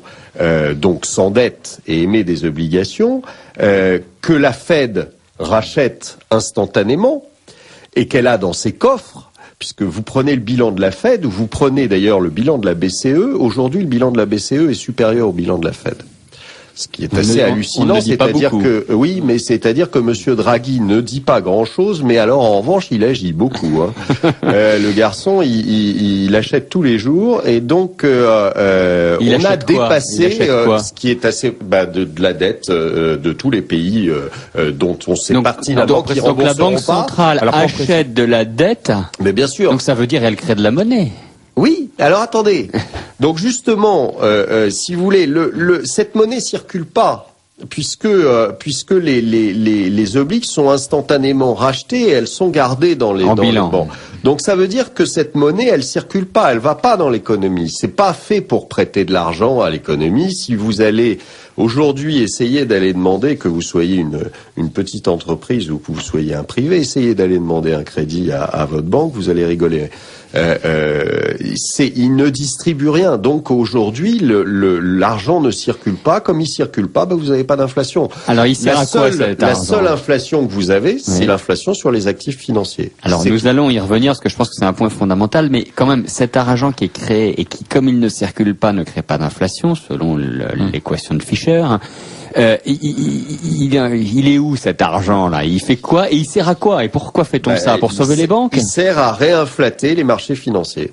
donc s'endette et émet des obligations, que la Fed rachète instantanément et qu'elle a dans ses coffres, puisque vous prenez le bilan de la Fed, ou vous prenez d'ailleurs le bilan de la BCE, aujourd'hui le bilan de la BCE est supérieur au bilan de la Fed. Ce qui est assez hallucinant, c'est-à-dire que oui, mais c'est-à-dire que Monsieur Draghi ne dit pas grand-chose, mais alors en revanche il agit beaucoup. Hein. Le garçon, il achète tous les jours, et donc on a dépassé ce qui est assez de la dette de tous les pays dont on sait pertinemment qui rembourseront pas. Donc la Banque centrale achète de la dette. Mais bien sûr. Donc ça veut dire elle crée de la monnaie. Oui, alors attendez. Donc justement, si vous voulez, cette monnaie circule pas puisque les obliques sont instantanément rachetés et elles sont gardées dans les banques. Donc ça veut dire que cette monnaie, elle circule pas, elle va pas dans l'économie. C'est pas fait pour prêter de l'argent à l'économie. Si vous allez aujourd'hui essayer d'aller demander, que vous soyez une petite entreprise ou que vous soyez un privé, essayez d'aller demander un crédit à votre banque, vous allez rigoler. Il ne distribue rien. Donc aujourd'hui, l'argent ne circule pas. Comme il circule pas, vous n'avez pas d'inflation. Alors il sert à quoi cet argent ? La seule inflation que vous avez, c'est l'inflation sur les actifs financiers. Alors nous allons y revenir parce que je pense que c'est un point fondamental. Mais quand même, cet argent qui est créé et qui, comme il ne circule pas, ne crée pas d'inflation, selon l'équation de Fisher. Il est où cet argent-là? Il fait quoi et il sert à quoi? Et pourquoi fait-on ça? Pour sauver les banques? Il sert à réinflater les marchés financiers.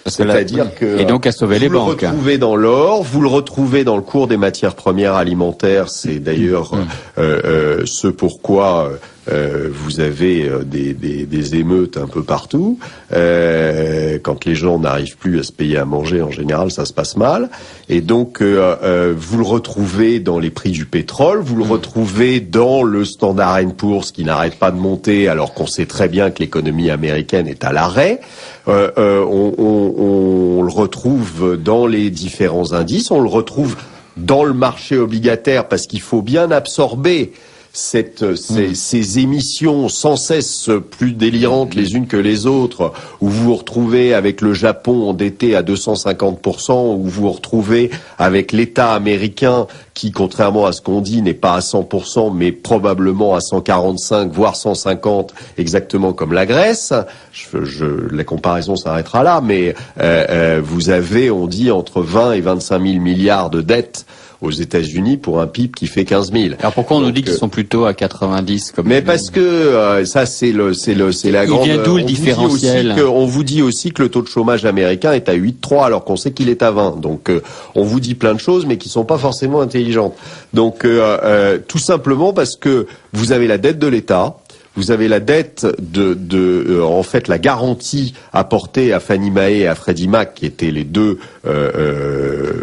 C'est-à-dire que et donc à sauver les banques. Vous le retrouvez dans l'or, vous le retrouvez dans le cours des matières premières alimentaires. C'est d'ailleurs ce pourquoi vous avez des émeutes un peu partout. Quand les gens n'arrivent plus à se payer à manger, en général, ça se passe mal. Et donc, vous le retrouvez dans les prix du pétrole, vous le retrouvez dans le Standard & Poor's qui n'arrête pas de monter alors qu'on sait très bien que l'économie américaine est à l'arrêt. On le retrouve dans les différents indices, on le retrouve dans le marché obligataire parce qu'il faut bien absorber ces émissions sans cesse plus délirantes les unes que les autres, où vous vous retrouvez avec le Japon endetté à 250%, où vous vous retrouvez avec l'État américain qui, contrairement à ce qu'on dit, n'est pas à 100%, mais probablement à 145, voire 150, exactement comme la Grèce. La comparaison s'arrêtera là, mais vous avez, on dit, entre 20 et 25 000 milliards de dettes aux États-Unis pour un PIB qui fait 15 000. Alors pourquoi on nous dit qu'ils sont plutôt à 90 comme mais parce que ça c'est la grande. Il vient d'où le différentiel? On vous dit aussi que le taux de chômage américain est à 8,3 alors qu'on sait qu'il est à 20. Donc on vous dit plein de choses mais qui sont pas forcément intelligentes. Donc tout simplement parce que vous avez la dette de l'État. Vous avez la dette en fait, la garantie apportée à Fannie Mae et à Freddie Mac, qui étaient les deux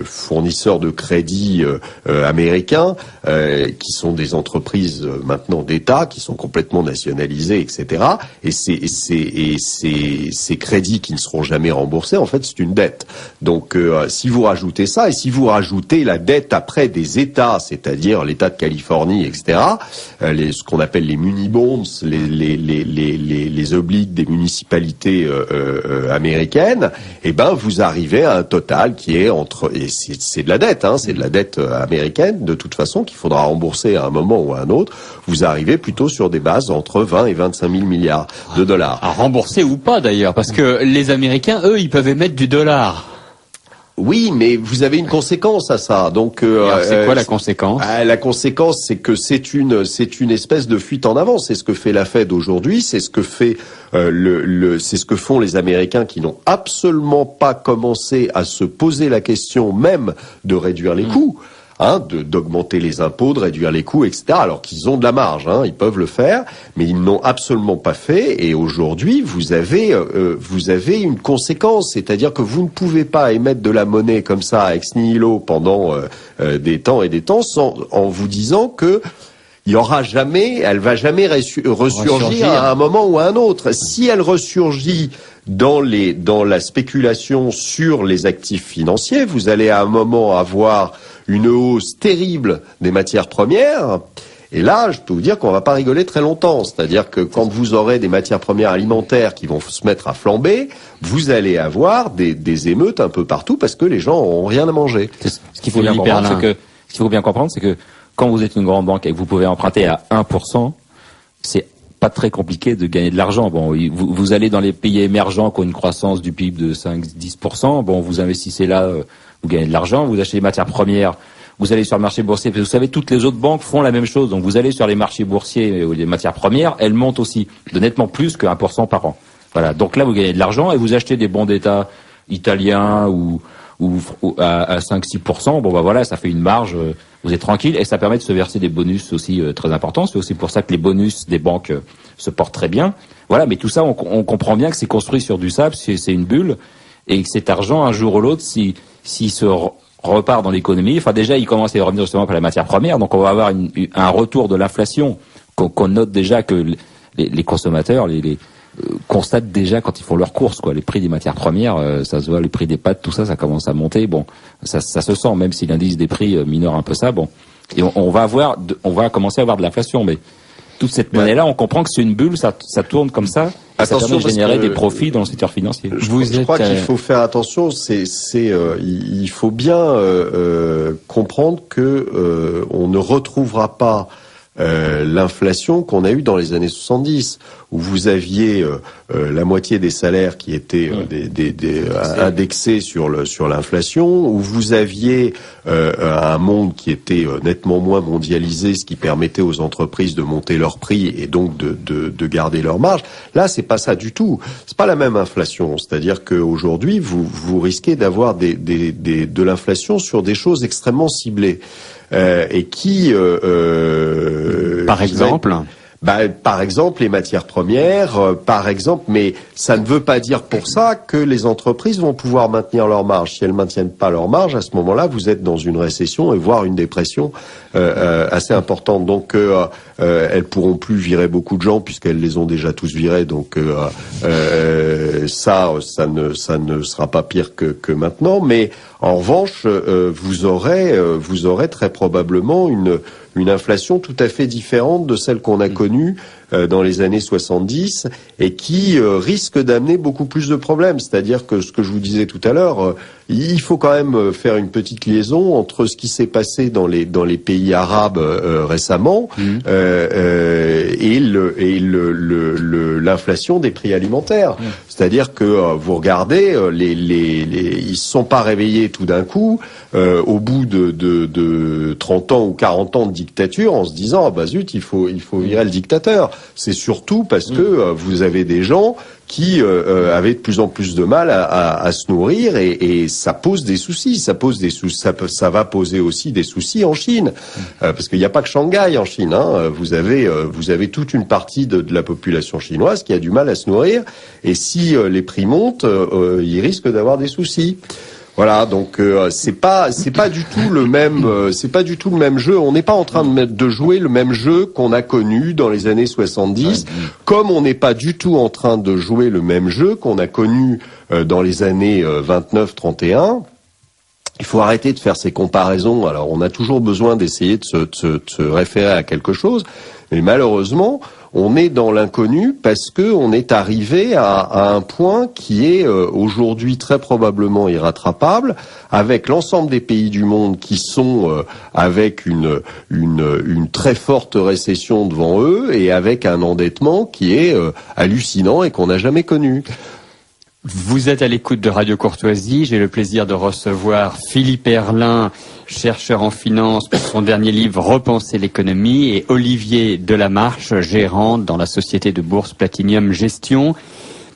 fournisseurs de crédit américains, qui sont des entreprises maintenant d'État, qui sont complètement nationalisées, etc. Et ces crédits qui ne seront jamais remboursés, en fait, c'est une dette. Donc, si vous rajoutez ça, et si vous rajoutez la dette après des États, c'est-à-dire l'État de Californie, etc., ce qu'on appelle les munibonds, les obliques des municipalités américaines, eh ben vous arrivez à un total qui est et c'est de la dette, hein, c'est de la dette américaine de toute façon qu'il faudra rembourser à un moment ou à un autre. Vous arrivez plutôt sur des bases entre 20 et 25 000 milliards de dollars. À rembourser ou pas d'ailleurs, parce que les Américains, eux, ils peuvent émettre du dollar. Oui, mais vous avez une conséquence à ça. Donc, c'est quoi la conséquence? La conséquence, c'est que c'est une espèce de fuite en avant. C'est ce que fait la Fed aujourd'hui. C'est ce que fait c'est ce que font les Américains qui n'ont absolument pas commencé à se poser la question même de réduire les coûts. D'augmenter les impôts, de réduire les coûts, etc. Alors qu'ils ont de la marge, ils peuvent le faire, mais ils n'ont absolument pas fait. Et aujourd'hui, vous avez une conséquence, c'est-à-dire que vous ne pouvez pas émettre de la monnaie comme ça ex nihilo pendant des temps et des temps, en vous disant que elle va jamais ressurgir à un moment ou à un autre. Si elle ressurgit dans la spéculation sur les actifs financiers, vous allez à un moment avoir une hausse terrible des matières premières. Et là, je peux vous dire qu'on va pas rigoler très longtemps. C'est-à-dire que quand vous aurez des matières premières alimentaires qui vont se mettre à flamber, vous allez avoir des émeutes un peu partout parce que les gens n'ont rien à manger. Ce qu'il faut bien comprendre, c'est que quand vous êtes une grande banque et que vous pouvez emprunter à 1%, c'est pas très compliqué de gagner de l'argent. Bon, vous allez dans les pays émergents qui ont une croissance du PIB de 5-10%. Bon, vous investissez là, vous gagnez de l'argent. Vous achetez des matières premières, vous allez sur le marché boursier. Parce que vous savez, toutes les autres banques font la même chose. Donc vous allez sur les marchés boursiers où les matières premières, elles montent aussi de nettement plus que 1% par an. Voilà. Donc là, vous gagnez de l'argent et vous achetez des bons d'État italiens ou à 5-6%. Bon, bah voilà, ça fait une marge. Vous êtes tranquille et ça permet de se verser des bonus aussi très importants. C'est aussi pour ça que les bonus des banques se portent très bien. Voilà, mais tout ça, on comprend bien que c'est construit sur du sable, c'est une bulle, et que cet argent, un jour ou l'autre, s'il se repart dans l'économie, enfin déjà, il commence à y revenir justement par la matière première, donc on va avoir un retour de l'inflation qu'on note déjà que les consommateurs, constatent déjà quand ils font leurs courses, quoi. Les prix des matières premières, ça se voit, les prix des pâtes, tout ça, ça commence à monter. Bon, ça se sent, même si l'indice des prix minore un peu ça. Bon, et on va commencer à avoir de l'inflation, mais toute cette monnaie-là, on comprend que c'est une bulle, ça tourne comme ça. Et ça permet de générer des profits dans le secteur financier. Je crois qu'il faut faire attention. Il faut bien comprendre que on ne retrouvera pas l'inflation qu'on a eue dans les années 70, où vous aviez la moitié des salaires qui étaient indexés sur l'inflation, où vous aviez un monde qui était nettement moins mondialisé, ce qui permettait aux entreprises de monter leurs prix et donc de garder leur marge. Là, c'est pas ça du tout. C'est pas la même inflation. C'est-à-dire qu'aujourd'hui, vous risquez d'avoir de l'inflation sur des choses extrêmement ciblées. Et qui par exemple par exemple les matières premières, par exemple, mais ça ne veut pas dire pour ça que les entreprises vont pouvoir maintenir leur marge. Si elles maintiennent pas leur marge, à ce moment-là, vous êtes dans une récession et voire une dépression assez importante. Donc elles pourront plus virer beaucoup de gens puisqu'elles les ont déjà tous virés. Donc ça ne sera pas pire que maintenant. Mais en revanche, vous aurez très probablement une inflation tout à fait différente de celle qu'on a connue dans les années 70 et qui risque d'amener beaucoup plus de problèmes. C'est-à-dire que ce que je vous disais tout à l'heure, il faut quand même faire une petite liaison entre ce qui s'est passé dans les pays arabes récemment et l'inflation des prix alimentaires. C'est-à-dire que vous regardez, ils se sont pas réveillés tout d'un coup au bout de 30 ans ou 40 ans de dictature en se disant ah bah zut, il faut virer le dictateur. C'est surtout parce que vous avez des gens qui avaient de plus en plus de mal à se nourrir et ça pose des soucis. Ça va poser aussi des soucis en Chine parce qu'il n'y a pas que Shanghai en Chine. Hein. Vous avez toute une partie de la population chinoise qui a du mal à se nourrir et si les prix montent, ils risquent d'avoir des soucis. Voilà, donc c'est pas du tout le même jeu. On n'est pas en train de jouer le même jeu qu'on a connu dans les années 70, comme on n'est pas du tout en train de jouer le même jeu qu'on a connu dans les années 29-31. Il faut arrêter de faire ces comparaisons. Alors, on a toujours besoin d'essayer de se référer à quelque chose, mais malheureusement, on est dans l'inconnu parce que on est arrivé à un point qui est aujourd'hui très probablement irrattrapable, avec l'ensemble des pays du monde qui sont avec une très forte récession devant eux et avec un endettement qui est hallucinant et qu'on n'a jamais connu. Vous êtes à l'écoute de Radio Courtoisie. J'ai le plaisir de recevoir Philippe Herlin, chercheur en finance pour son dernier livre Repenser l'économie, et Olivier Delamarche, gérant dans la société de bourse Platinium Gestion.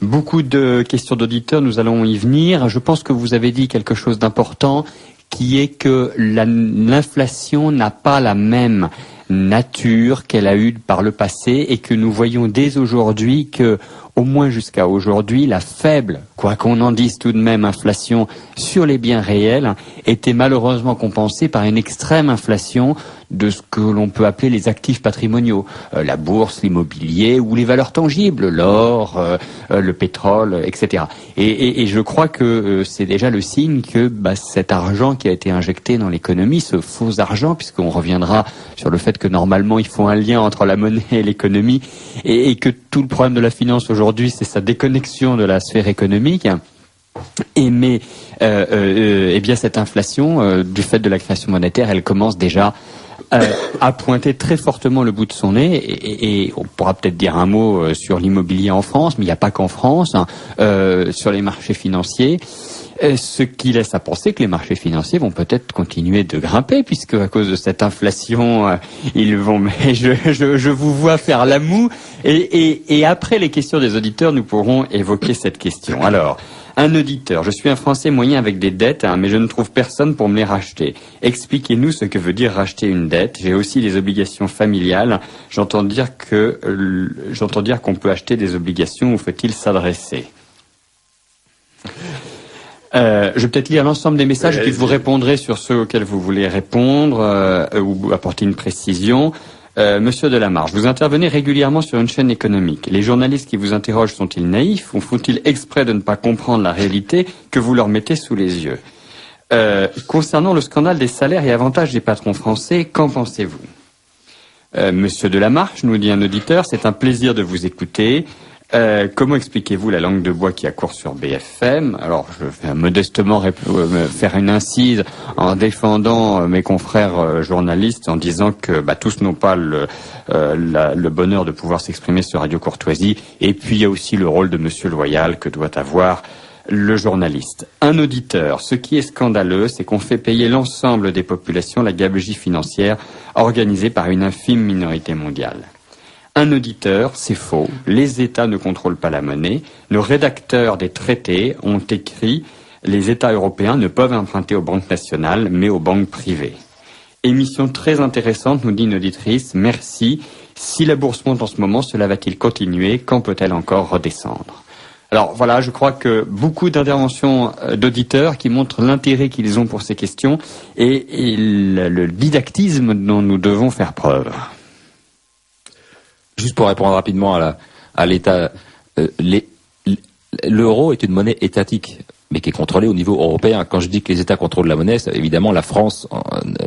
Beaucoup de questions d'auditeurs, nous allons y venir. Je pense que vous avez dit quelque chose d'important, qui est que l'inflation n'a pas la même nature qu'elle a eue par le passé et que nous voyons dès aujourd'hui que, au moins jusqu'à aujourd'hui, la faible, quoi qu'on en dise tout de même, inflation sur les biens réels était malheureusement compensée par une extrême inflation de ce que l'on peut appeler les actifs patrimoniaux, la bourse, l'immobilier ou les valeurs tangibles, l'or, le pétrole, etc. Et je crois que c'est déjà le signe que cet argent qui a été injecté dans l'économie, ce faux argent, puisqu'on reviendra sur le fait que normalement il faut un lien entre la monnaie et l'économie, et que tout le problème de la finance aujourd'hui, c'est sa déconnexion de la sphère économique. Mais bien cette inflation, du fait de la création monétaire, elle commence déjà à pointer très fortement le bout de son nez, et on pourra peut-être dire un mot sur l'immobilier en France, mais il n'y a pas qu'en France, sur les marchés financiers. Ce qui laisse à penser que les marchés financiers vont peut-être continuer de grimper, puisque à cause de cette inflation, ils vont. Mais je vous vois faire la moue, et après les questions des auditeurs, nous pourrons évoquer cette question. Alors, un auditeur: je suis un Français moyen avec des dettes, mais je ne trouve personne pour me les racheter. Expliquez-nous ce que veut dire racheter une dette. J'ai aussi des obligations familiales. J'entends dire qu'on peut acheter des obligations. Où faut-il s'adresser? Je vais peut-être lire l'ensemble des messages et puis vous répondrez sur ceux auxquels vous voulez répondre ou apporter une précision. Monsieur Delamarche, vous intervenez régulièrement sur une chaîne économique. Les journalistes qui vous interrogent sont-ils naïfs ou font-ils exprès de ne pas comprendre la réalité que vous leur mettez sous les yeux? Concernant le scandale des salaires et avantages des patrons français, qu'en pensez-vous? Monsieur Delamarche, nous dit un auditeur, c'est un plaisir de vous écouter. Comment expliquez-vous la langue de bois qui accourt sur BFM? Alors, je vais modestement faire une incise en défendant mes confrères journalistes, en disant que tous n'ont pas le bonheur de pouvoir s'exprimer sur Radio Courtoisie. Et puis, il y a aussi le rôle de Monsieur Loyal que doit avoir le journaliste. Un auditeur: ce qui est scandaleux, c'est qu'on fait payer l'ensemble des populations la gabegie financière organisée par une infime minorité mondiale. Un auditeur: c'est faux, les États ne contrôlent pas la monnaie. Nos rédacteurs des traités ont écrit: les États européens ne peuvent emprunter aux banques nationales, mais aux banques privées. Émission très intéressante, nous dit une auditrice, merci. Si la bourse monte en ce moment, cela va-t-il continuer? Quand peut-elle encore redescendre? Alors voilà, je crois que beaucoup d'interventions d'auditeurs qui montrent l'intérêt qu'ils ont pour ces questions et le didactisme dont nous devons faire preuve. Juste pour répondre rapidement à l'État, l'euro est une monnaie étatique, mais qui est contrôlée au niveau européen. Quand je dis que les États contrôlent la monnaie, évidemment la France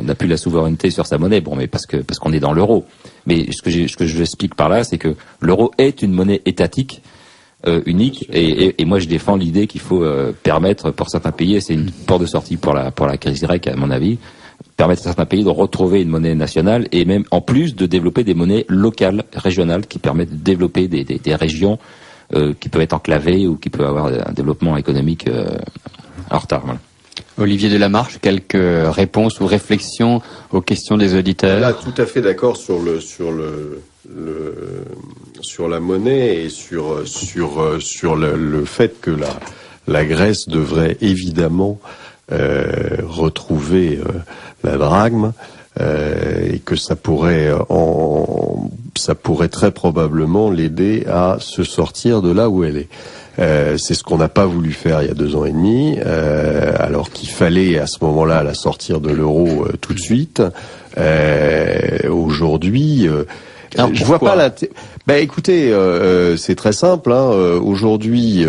n'a plus la souveraineté sur sa monnaie, mais parce qu'on est dans l'euro. Mais ce que je explique par là, c'est que l'euro est une monnaie étatique unique, et moi je défends l'idée qu'il faut permettre pour certains pays, et c'est une porte de sortie pour la crise grecque à mon avis, permettre à certains pays de retrouver une monnaie nationale et même en plus de développer des monnaies locales, régionales, qui permettent de développer des régions qui peuvent être enclavées ou qui peuvent avoir un développement économique en retard. Voilà. Olivier Delamarche, quelques réponses ou réflexions aux questions des auditeurs? Là, tout à fait d'accord sur la monnaie et sur le fait que la Grèce devrait évidemment retrouver la drachme, et que ça pourrait très probablement l'aider à se sortir de là où elle est. C'est ce qu'on n'a pas voulu faire il y a 2 ans et demi, alors qu'il fallait à ce moment-là la sortir de l'euro tout de suite. Aujourd'hui, je vois pas l'intérêt. Ben écoutez, c'est très simple. Aujourd'hui,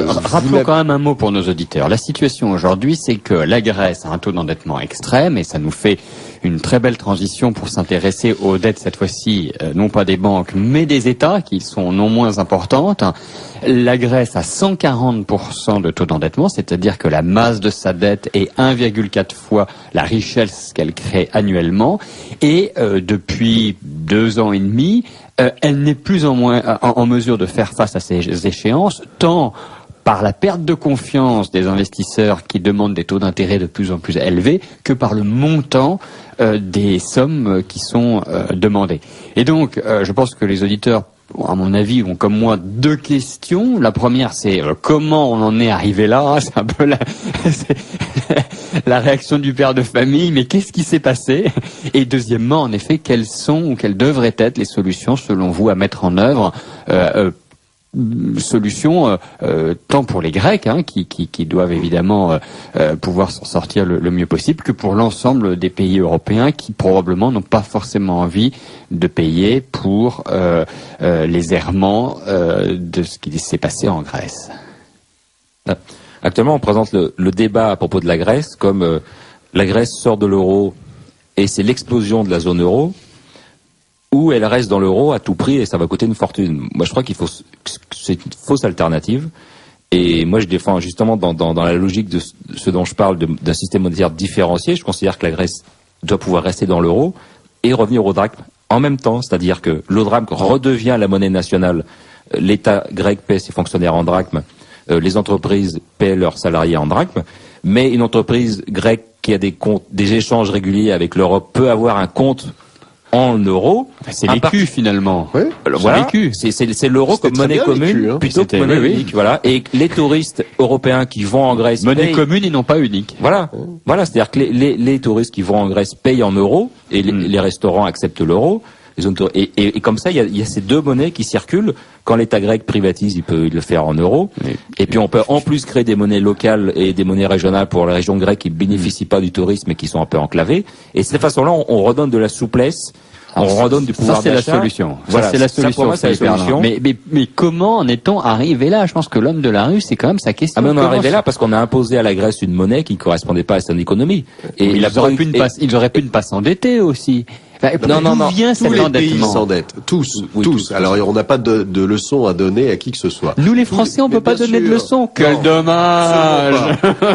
rappelons quand même un mot pour nos auditeurs. La situation aujourd'hui, c'est que la Grèce a un taux d'endettement extrême, et ça nous fait une très belle transition pour s'intéresser aux dettes, cette fois-ci, non pas des banques, mais des États, qui sont non moins importantes. La Grèce a 140% de taux d'endettement, c'est-à-dire que la masse de sa dette est 1,4 fois la richesse qu'elle crée annuellement, et depuis 2 ans et demi, elle n'est plus en mesure de faire face à ces échéances, tant par la perte de confiance des investisseurs qui demandent des taux d'intérêt de plus en plus élevés, que par le montant des sommes qui sont demandées. Et donc, je pense que les auditeurs, à mon avis, ont comme moi 2 questions. La première, c'est comment on en est arrivé là. C'est un peu la réaction du père de famille, mais qu'est-ce qui s'est passé? Et deuxièmement, en effet, quelles sont ou quelles devraient être les solutions, selon vous, à mettre en œuvre, solutions tant pour les Grecs, qui doivent évidemment pouvoir s'en sortir le mieux possible, que pour l'ensemble des pays européens qui probablement n'ont pas forcément envie de payer pour les errements de ce qui s'est passé en Grèce. Actuellement, on présente le débat à propos de la Grèce comme la Grèce sort de l'euro et c'est l'explosion de la zone euro, ou elle reste dans l'euro à tout prix et ça va coûter une fortune. Moi, je crois c'est une fausse alternative. Et moi, je défends justement dans la logique de ce dont je parle, d'un système monétaire différencié. Je considère que la Grèce doit pouvoir rester dans l'euro et revenir au drachme en même temps. C'est-à-dire que le drachme redevient la monnaie nationale. L'État grec paie ses fonctionnaires en drachme. Les entreprises paient leurs salariés en drachme. Mais une entreprise grecque qui a des échanges réguliers avec l'Europe peut avoir un compte en euros. C'est l'écu finalement. Oui. Voilà. C'est l'euro comme monnaie commune plutôt que monnaie unique. Voilà. Et les touristes européens qui vont en Grèce monnaie commune et non pas unique. Voilà. Voilà. C'est-à-dire que les touristes qui vont en Grèce payent en euros et les restaurants acceptent l'euro. Et comme ça, il y a ces 2 monnaies qui circulent. Quand l'État grec privatise, il peut le faire en euros. Et puis on peut en plus créer des monnaies locales et des monnaies régionales pour les régions grecques qui bénéficient pas du tourisme et qui sont un peu enclavées. Et de cette façon-là, on redonne de la souplesse. On redonne du pouvoir d'achat. Ça, c'est la solution. Voilà, c'est la solution. Pour moi, c'est la solution. Mais comment en est-on arrivé là? Je pense que l'homme de la rue, c'est quand même sa question. On est arrivé là parce qu'on a imposé à la Grèce une monnaie qui ne correspondait pas à son économie. Et ils auraient pu ne pas s'endetter aussi. Non. Vient tous les pays s'endettent. Tous. Alors, on n'a pas de leçons à donner à qui que ce soit. Nous, les Français, on peut pas donner de leçons. Quel dommage!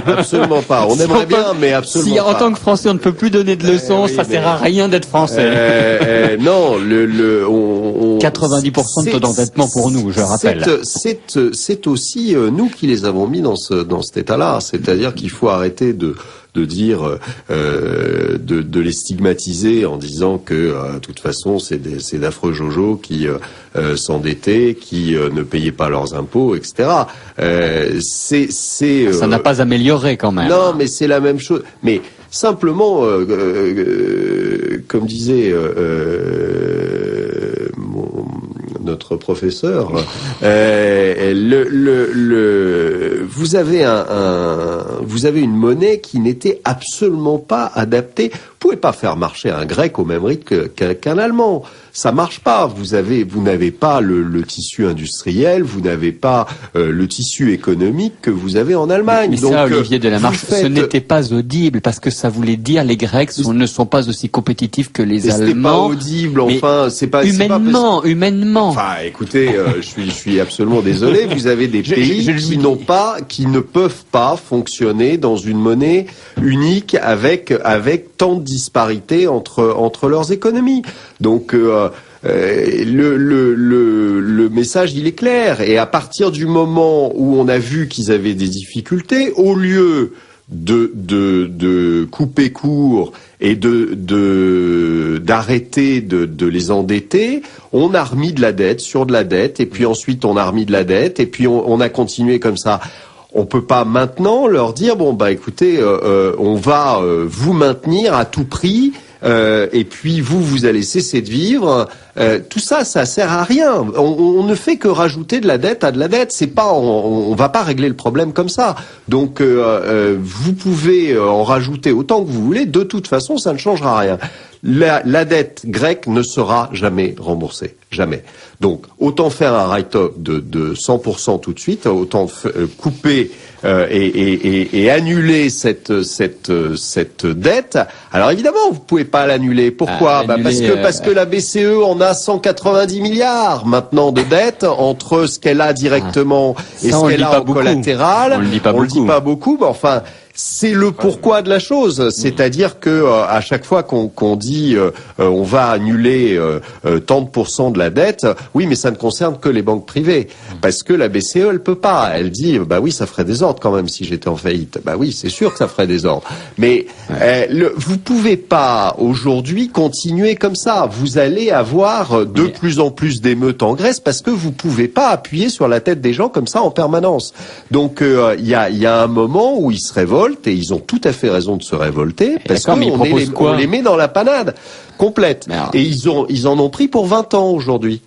Absolument pas. On aimerait bien, mais absolument pas. Si en tant que Français, on ne peut plus donner de leçons, ça sert à rien d'être Français. Non, 90% de taux d'endettement pour nous, je rappelle. C'est aussi nous qui les avons mis dans cet état-là. C'est-à-dire qu'il faut arrêter de dire de les stigmatiser en disant que de toute façon c'est d'affreux jojos qui s'endettaient, qui ne payaient pas leurs impôts, etc. Ça n'a pas amélioré quand même. Non, mais c'est la même chose. Mais simplement, comme disait votre professeur. Vous avez une monnaie qui n'était absolument pas adaptée. Vous pouvez pas faire marcher un grec au même rythme qu'un allemand. Ça marche pas. Vous n'avez pas le tissu industriel, vous n'avez pas le tissu économique que vous avez en Allemagne. Mais donc, ça, Olivier Delamarche, ce n'était pas audible parce que ça voulait dire les Grecs ne sont pas aussi compétitifs que les Allemands. C'était pas audible, enfin, c'est pas humainement. Enfin, écoutez, je suis absolument désolé. Vous avez des pays qui ne peuvent pas fonctionner dans une monnaie unique avec tant de disparités entre leurs économies. Donc le message, il est clair. Et à partir du moment où on a vu qu'ils avaient des difficultés, au lieu de couper court et d'arrêter de les endetter, on a remis de la dette sur de la dette, et puis ensuite on a remis de la dette, et puis on a continué comme ça. On peut pas maintenant leur dire écoutez, on va vous maintenir à tout prix. Et puis vous allez cesser de vivre. Tout ça sert à rien. On ne fait que rajouter de la dette à de la dette. C'est pas, on va pas régler le problème comme ça. Donc vous pouvez en rajouter autant que vous voulez. De toute façon, ça ne changera rien. La dette grecque ne sera jamais remboursée, jamais. Donc autant faire un write-off de 100% tout de suite, autant couper et annuler cette dette. Alors évidemment, vous pouvez pas l'annuler. Pourquoi ? Parce que la BCE en a 190 milliards maintenant de dettes entre ce qu'elle a directement et ce qu'elle a en collatéral. On le dit pas beaucoup, mais enfin. C'est le pourquoi de la chose, c'est-à-dire que à chaque fois qu'on dit on va annuler tant de pourcents de la dette, oui, mais ça ne concerne que les banques privées, parce que la BCE elle peut pas, elle dit oui, ça ferait des ordres quand même si j'étais en faillite. Oui, c'est sûr que ça ferait des ordres, mais vous pouvez pas aujourd'hui continuer comme ça. Vous allez avoir de plus en plus d'émeutes en Grèce parce que vous pouvez pas appuyer sur la tête des gens comme ça en permanence. Donc il y a un moment où ils se révoltent. Et ils ont tout à fait raison de se révolter parce qu'on les met dans la panade complète. Et ils en ont pris pour 20 ans aujourd'hui.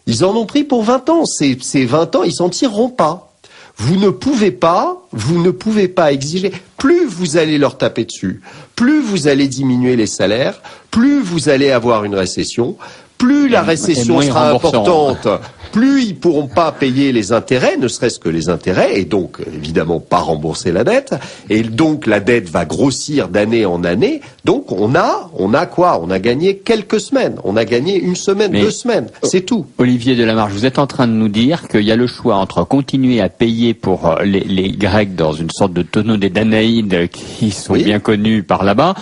Ils en ont pris pour 20 ans. Ces 20 ans, ils s'en tireront pas. Vous ne pouvez pas exiger. Plus vous allez leur taper dessus, plus vous allez diminuer les salaires, plus vous allez avoir une récession, plus la récession sera importante, plus ils pourront pas payer les intérêts, ne serait-ce que les intérêts, et donc évidemment pas rembourser la dette, et donc la dette va grossir d'année en année. Donc on a quoi ? On a gagné quelques semaines, on a gagné une semaine, 2 semaines, c'est tout. Olivier Delamarche, vous êtes en train de nous dire qu'il y a le choix entre continuer à payer pour les Grecs dans une sorte de tonneau des Danaïdes qui sont bien connus par là-bas,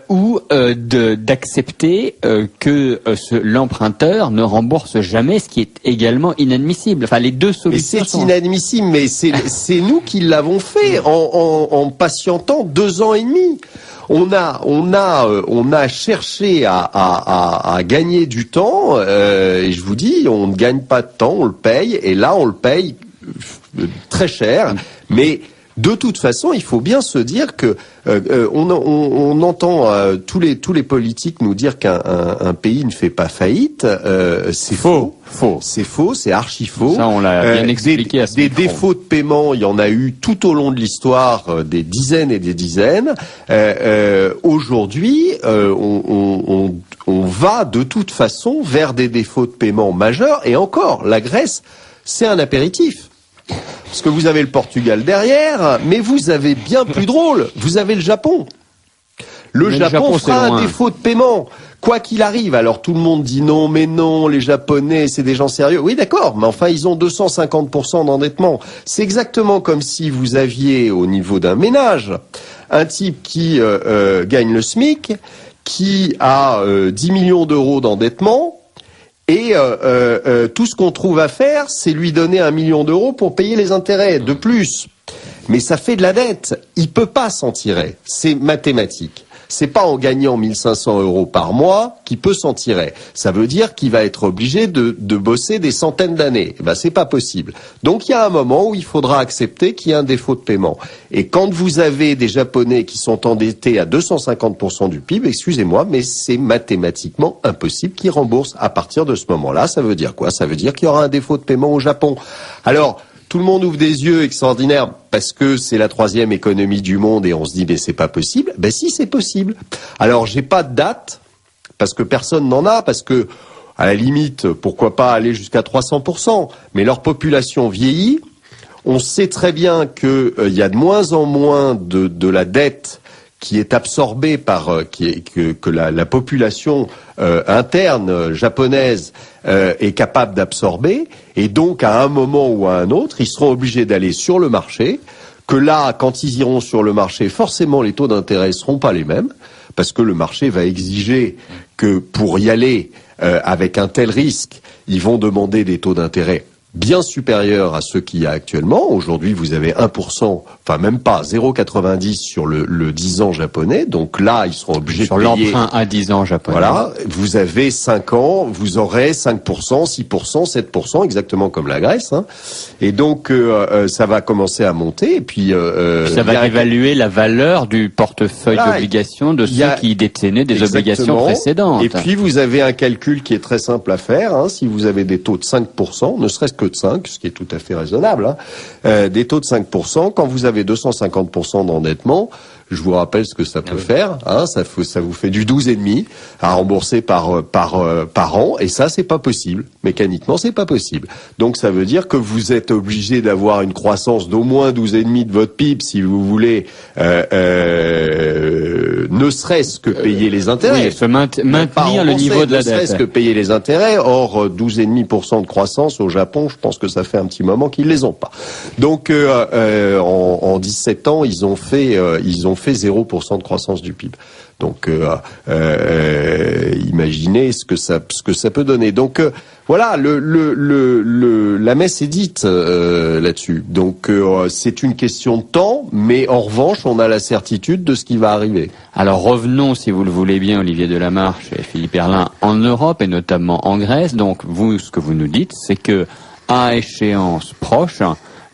ou d'accepter que l'emprunteur ne rembourse jamais, ce qui est également inadmissible. Enfin, les deux solutions sont inadmissible, mais c'est nous qui l'avons fait en patientant 2 ans et demi. On a cherché à gagner du temps, et je vous dis, on ne gagne pas de temps, on le paye, et là on le paye très cher, mais de toute façon, il faut bien se dire que on entend tous les politiques nous dire qu'un pays ne fait pas faillite. C'est faux. C'est faux, c'est archi faux. Ça, on l'a bien expliqué. Des défauts de paiement, il y en a eu tout au long de l'histoire, des dizaines et des dizaines. Aujourd'hui, on va de toute façon vers des défauts de paiement majeurs. Et encore, la Grèce, c'est un apéritif. Parce que vous avez le Portugal derrière, mais vous avez bien plus drôle, vous avez le Japon. Le Japon fera un défaut de paiement, quoi qu'il arrive. Alors tout le monde dit non, mais non, les Japonais, c'est des gens sérieux. Oui, d'accord, mais enfin, ils ont 250% d'endettement. C'est exactement comme si vous aviez, au niveau d'un ménage, un type qui gagne le SMIC, qui a 10 millions d'euros d'endettement, et tout ce qu'on trouve à faire, c'est lui donner 1 million d'euros pour payer les intérêts de plus. Mais ça fait de la dette. Il peut pas s'en tirer. C'est mathématique. c'est pas en gagnant 1500 € par mois qu'il peut s'en tirer. Ça veut dire qu'il va être obligé de bosser des centaines d'années. Ben, c'est pas possible. Donc il y a un moment où il faudra accepter qu'il y a un défaut de paiement. Et quand vous avez des Japonais qui sont endettés à 250% du PIB, excusez-moi, mais c'est mathématiquement impossible qu'ils remboursent. À partir de ce moment-là, ça veut dire quoi? Ça veut dire qu'il y aura un défaut de paiement au Japon. Alors, tout le monde ouvre des yeux extraordinaires parce que c'est la 3e économie du monde et on se dit mais c'est pas possible. Ben si, c'est possible. Alors j'ai pas de date parce que personne n'en a, parce que à la limite pourquoi pas aller jusqu'à 300%, mais leur population vieillit. On sait très bien que il y a de moins en moins de la dette qui est absorbée par que la population interne japonaise est capable d'absorber, et donc à un moment ou à un autre, ils seront obligés d'aller sur le marché, que là, quand ils iront sur le marché, forcément les taux d'intérêt ne seront pas les mêmes, parce que le marché va exiger que pour y aller avec un tel risque, ils vont demander des taux d'intérêt bien supérieur à ceux qu'il y a actuellement. Aujourd'hui, vous avez 1%, enfin même pas, 0,90 sur le 10 ans japonais. Donc là, ils seront obligés de payer. Sur l'emprunt à 10 ans japonais. Voilà. Vous avez 5 ans, vous aurez 5%, 6%, 7%, exactement comme la Grèce. Hein. Et donc, ça va commencer à monter. Et puis, ça va évaluer la valeur du portefeuille d'obligations de ceux qui détenaient des obligations précédentes. Et puis, vous avez un calcul qui est très simple à faire. Hein. Si vous avez des taux de 5%, ne serait-ce que de 5, ce qui est tout à fait raisonnable, hein, des taux de 5%, quand vous avez 250% d'endettement, je vous rappelle ce que ça peut faire, hein, ça vous fait du 12,5 à rembourser par an, et ça c'est pas possible. Mécaniquement, c'est pas possible. Donc ça veut dire que vous êtes obligé d'avoir une croissance d'au moins 12,5 de votre PIB si vous voulez ne serait-ce que payer les intérêts. Oui, maintenir le niveau de la dette. Ne serait-ce que payer les intérêts. Or 12,5% de croissance au Japon, je pense que ça fait un petit moment qu'ils les ont pas. Donc en 17 ans, ils ont fait 0% de croissance du PIB. Donc imaginez ce que ça peut donner. Donc voilà, la messe est dite là-dessus. Donc c'est une question de temps, mais en revanche, on a la certitude de ce qui va arriver. Alors revenons, si vous le voulez bien, Olivier Delamarche et Philippe Herlin, en Europe et notamment en Grèce. Donc vous, ce que vous nous dites, c'est que à échéance proche,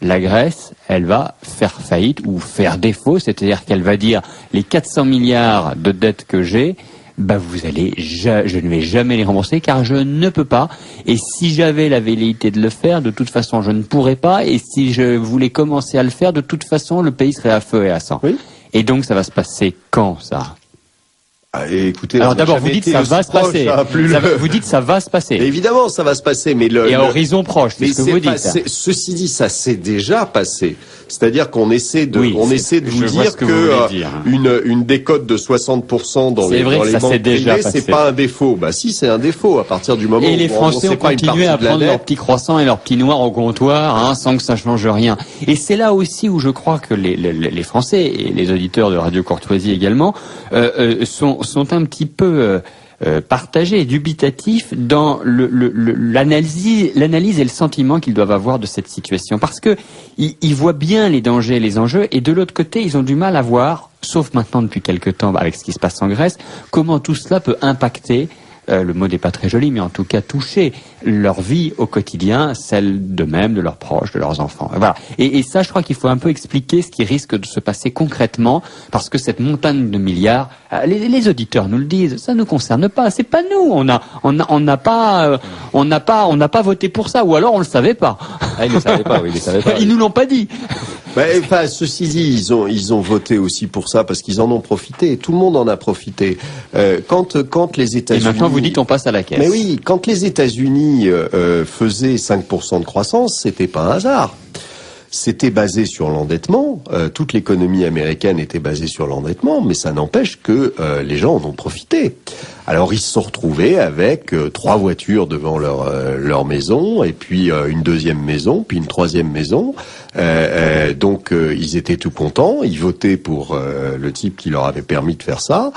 la Grèce, elle va faire faillite ou faire défaut, c'est-à-dire qu'elle va dire les 400 milliards de dettes que j'ai, bah je ne vais jamais les rembourser car je ne peux pas. Et si j'avais la velléité de le faire, de toute façon je ne pourrais pas. Et si je voulais commencer à le faire, de toute façon le pays serait à feu et à sang. Oui. Et donc ça va se passer quand ça ? Écoutez, alors d'abord, vous dites ça va se passer. Vous dites ça va se passer. Évidemment, ça va se passer, mais et à horizon proche, c'est ce que vous dites. Ceci dit, ça s'est déjà passé. C'est-à-dire qu'on essaie de, vous dire que une décote de 60% dans les banques privées, c'est pas un défaut. Bah si, c'est un défaut à partir du moment où les Français ont continué à prendre leurs petits croissants et leurs petits noirs au comptoir, hein, sans que ça change rien. Et c'est là aussi où je crois que les Français et les auditeurs de Radio Courtoisie également sont un petit peu partagés et dubitatifs dans l'analyse et le sentiment qu'ils doivent avoir de cette situation, parce que ils voient bien les dangers et les enjeux, et de l'autre côté ils ont du mal à voir, sauf maintenant depuis quelque temps avec ce qui se passe en Grèce, comment tout cela peut impacter, le mot n'est pas très joli, mais en tout cas toucher leur vie au quotidien, celle d'eux-mêmes, de leurs proches, de leurs enfants. Voilà. Et ça, je crois qu'il faut un peu expliquer ce qui risque de se passer concrètement, parce que cette montagne de milliards, les auditeurs nous le disent, ça nous concerne pas, c'est pas nous, on n'a pas voté pour ça, ou alors on le savait pas. Ah, ils le savaient pas, oui, ils le savaient pas. Ils nous l'ont pas dit. Enfin, ceci dit, ils ont voté aussi pour ça parce qu'ils en ont profité. Tout le monde en a profité. Quand les États-Unis. Et maintenant, vous dites on passe à la caisse. Mais oui, quand les États-Unis faisaient 5% de croissance, c'était pas un hasard. C'était basé sur l'endettement. Toute l'économie américaine était basée sur l'endettement, mais ça n'empêche que les gens en ont profité. Alors ils se sont retrouvés avec 3 voitures devant leur maison, et puis une deuxième maison, puis une troisième maison. Donc ils étaient tout contents. Ils votaient pour le type qui leur avait permis de faire ça,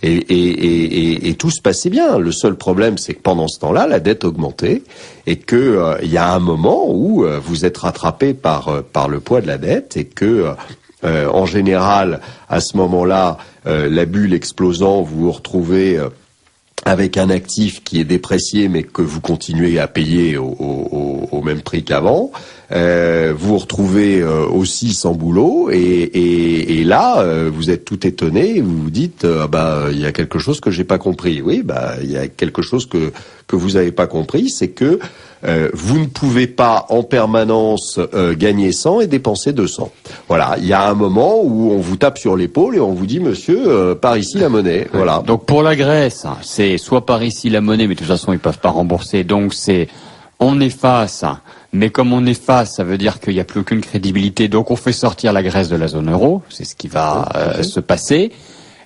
et tout se passait bien. Le seul problème, c'est que pendant ce temps-là, la dette augmentait, et que il y a un moment où vous êtes rattrapé par le poids de la dette, et que en général, à ce moment-là, la bulle explosant, vous vous retrouvez avec un actif qui est déprécié mais que vous continuez à payer au même prix qu'avant. Vous vous retrouvez aussi sans boulot et là vous êtes tout étonné, vous vous dites il y a quelque chose que j'ai pas compris. Oui, il y a quelque chose que vous avez pas compris, c'est que vous ne pouvez pas en permanence gagner 100 et dépenser 200. Voilà, il y a un moment où on vous tape sur l'épaule et on vous dit monsieur, par ici la monnaie. Voilà. Donc pour la Grèce, c'est soit par ici la monnaie, mais de toute façon ils peuvent pas rembourser. Donc c'est on efface, mais comme on efface, ça veut dire qu'il n'y a plus aucune crédibilité. Donc on fait sortir la Grèce de la zone euro. C'est ce qui va se passer.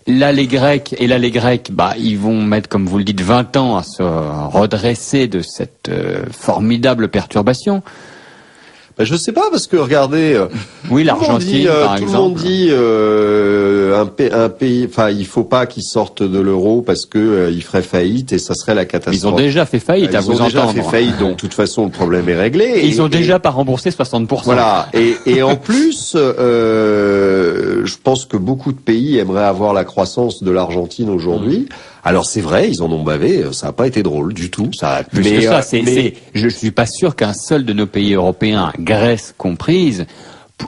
Là, les Grecs, ils vont mettre, comme vous le dites, 20 ans à se redresser de cette formidable perturbation. Je sais pas, parce que regardez, oui, l'Argentine, par exemple. Tout le monde dit un pays, il faut pas qu'ils sortent de l'euro parce que il ferait faillite et ça serait la catastrophe. Ils ont déjà fait faillite, à vous entendre. Ils ont déjà fait faillite, donc de toute façon le problème est réglé. Ils ont déjà pas remboursé 60%. Voilà, et en plus, je pense que beaucoup de pays aimeraient avoir la croissance de l'Argentine aujourd'hui. Alors c'est vrai, ils en ont bavé, ça n'a pas été drôle du tout. Je suis pas sûr qu'un seul de nos pays européens, Grèce comprise,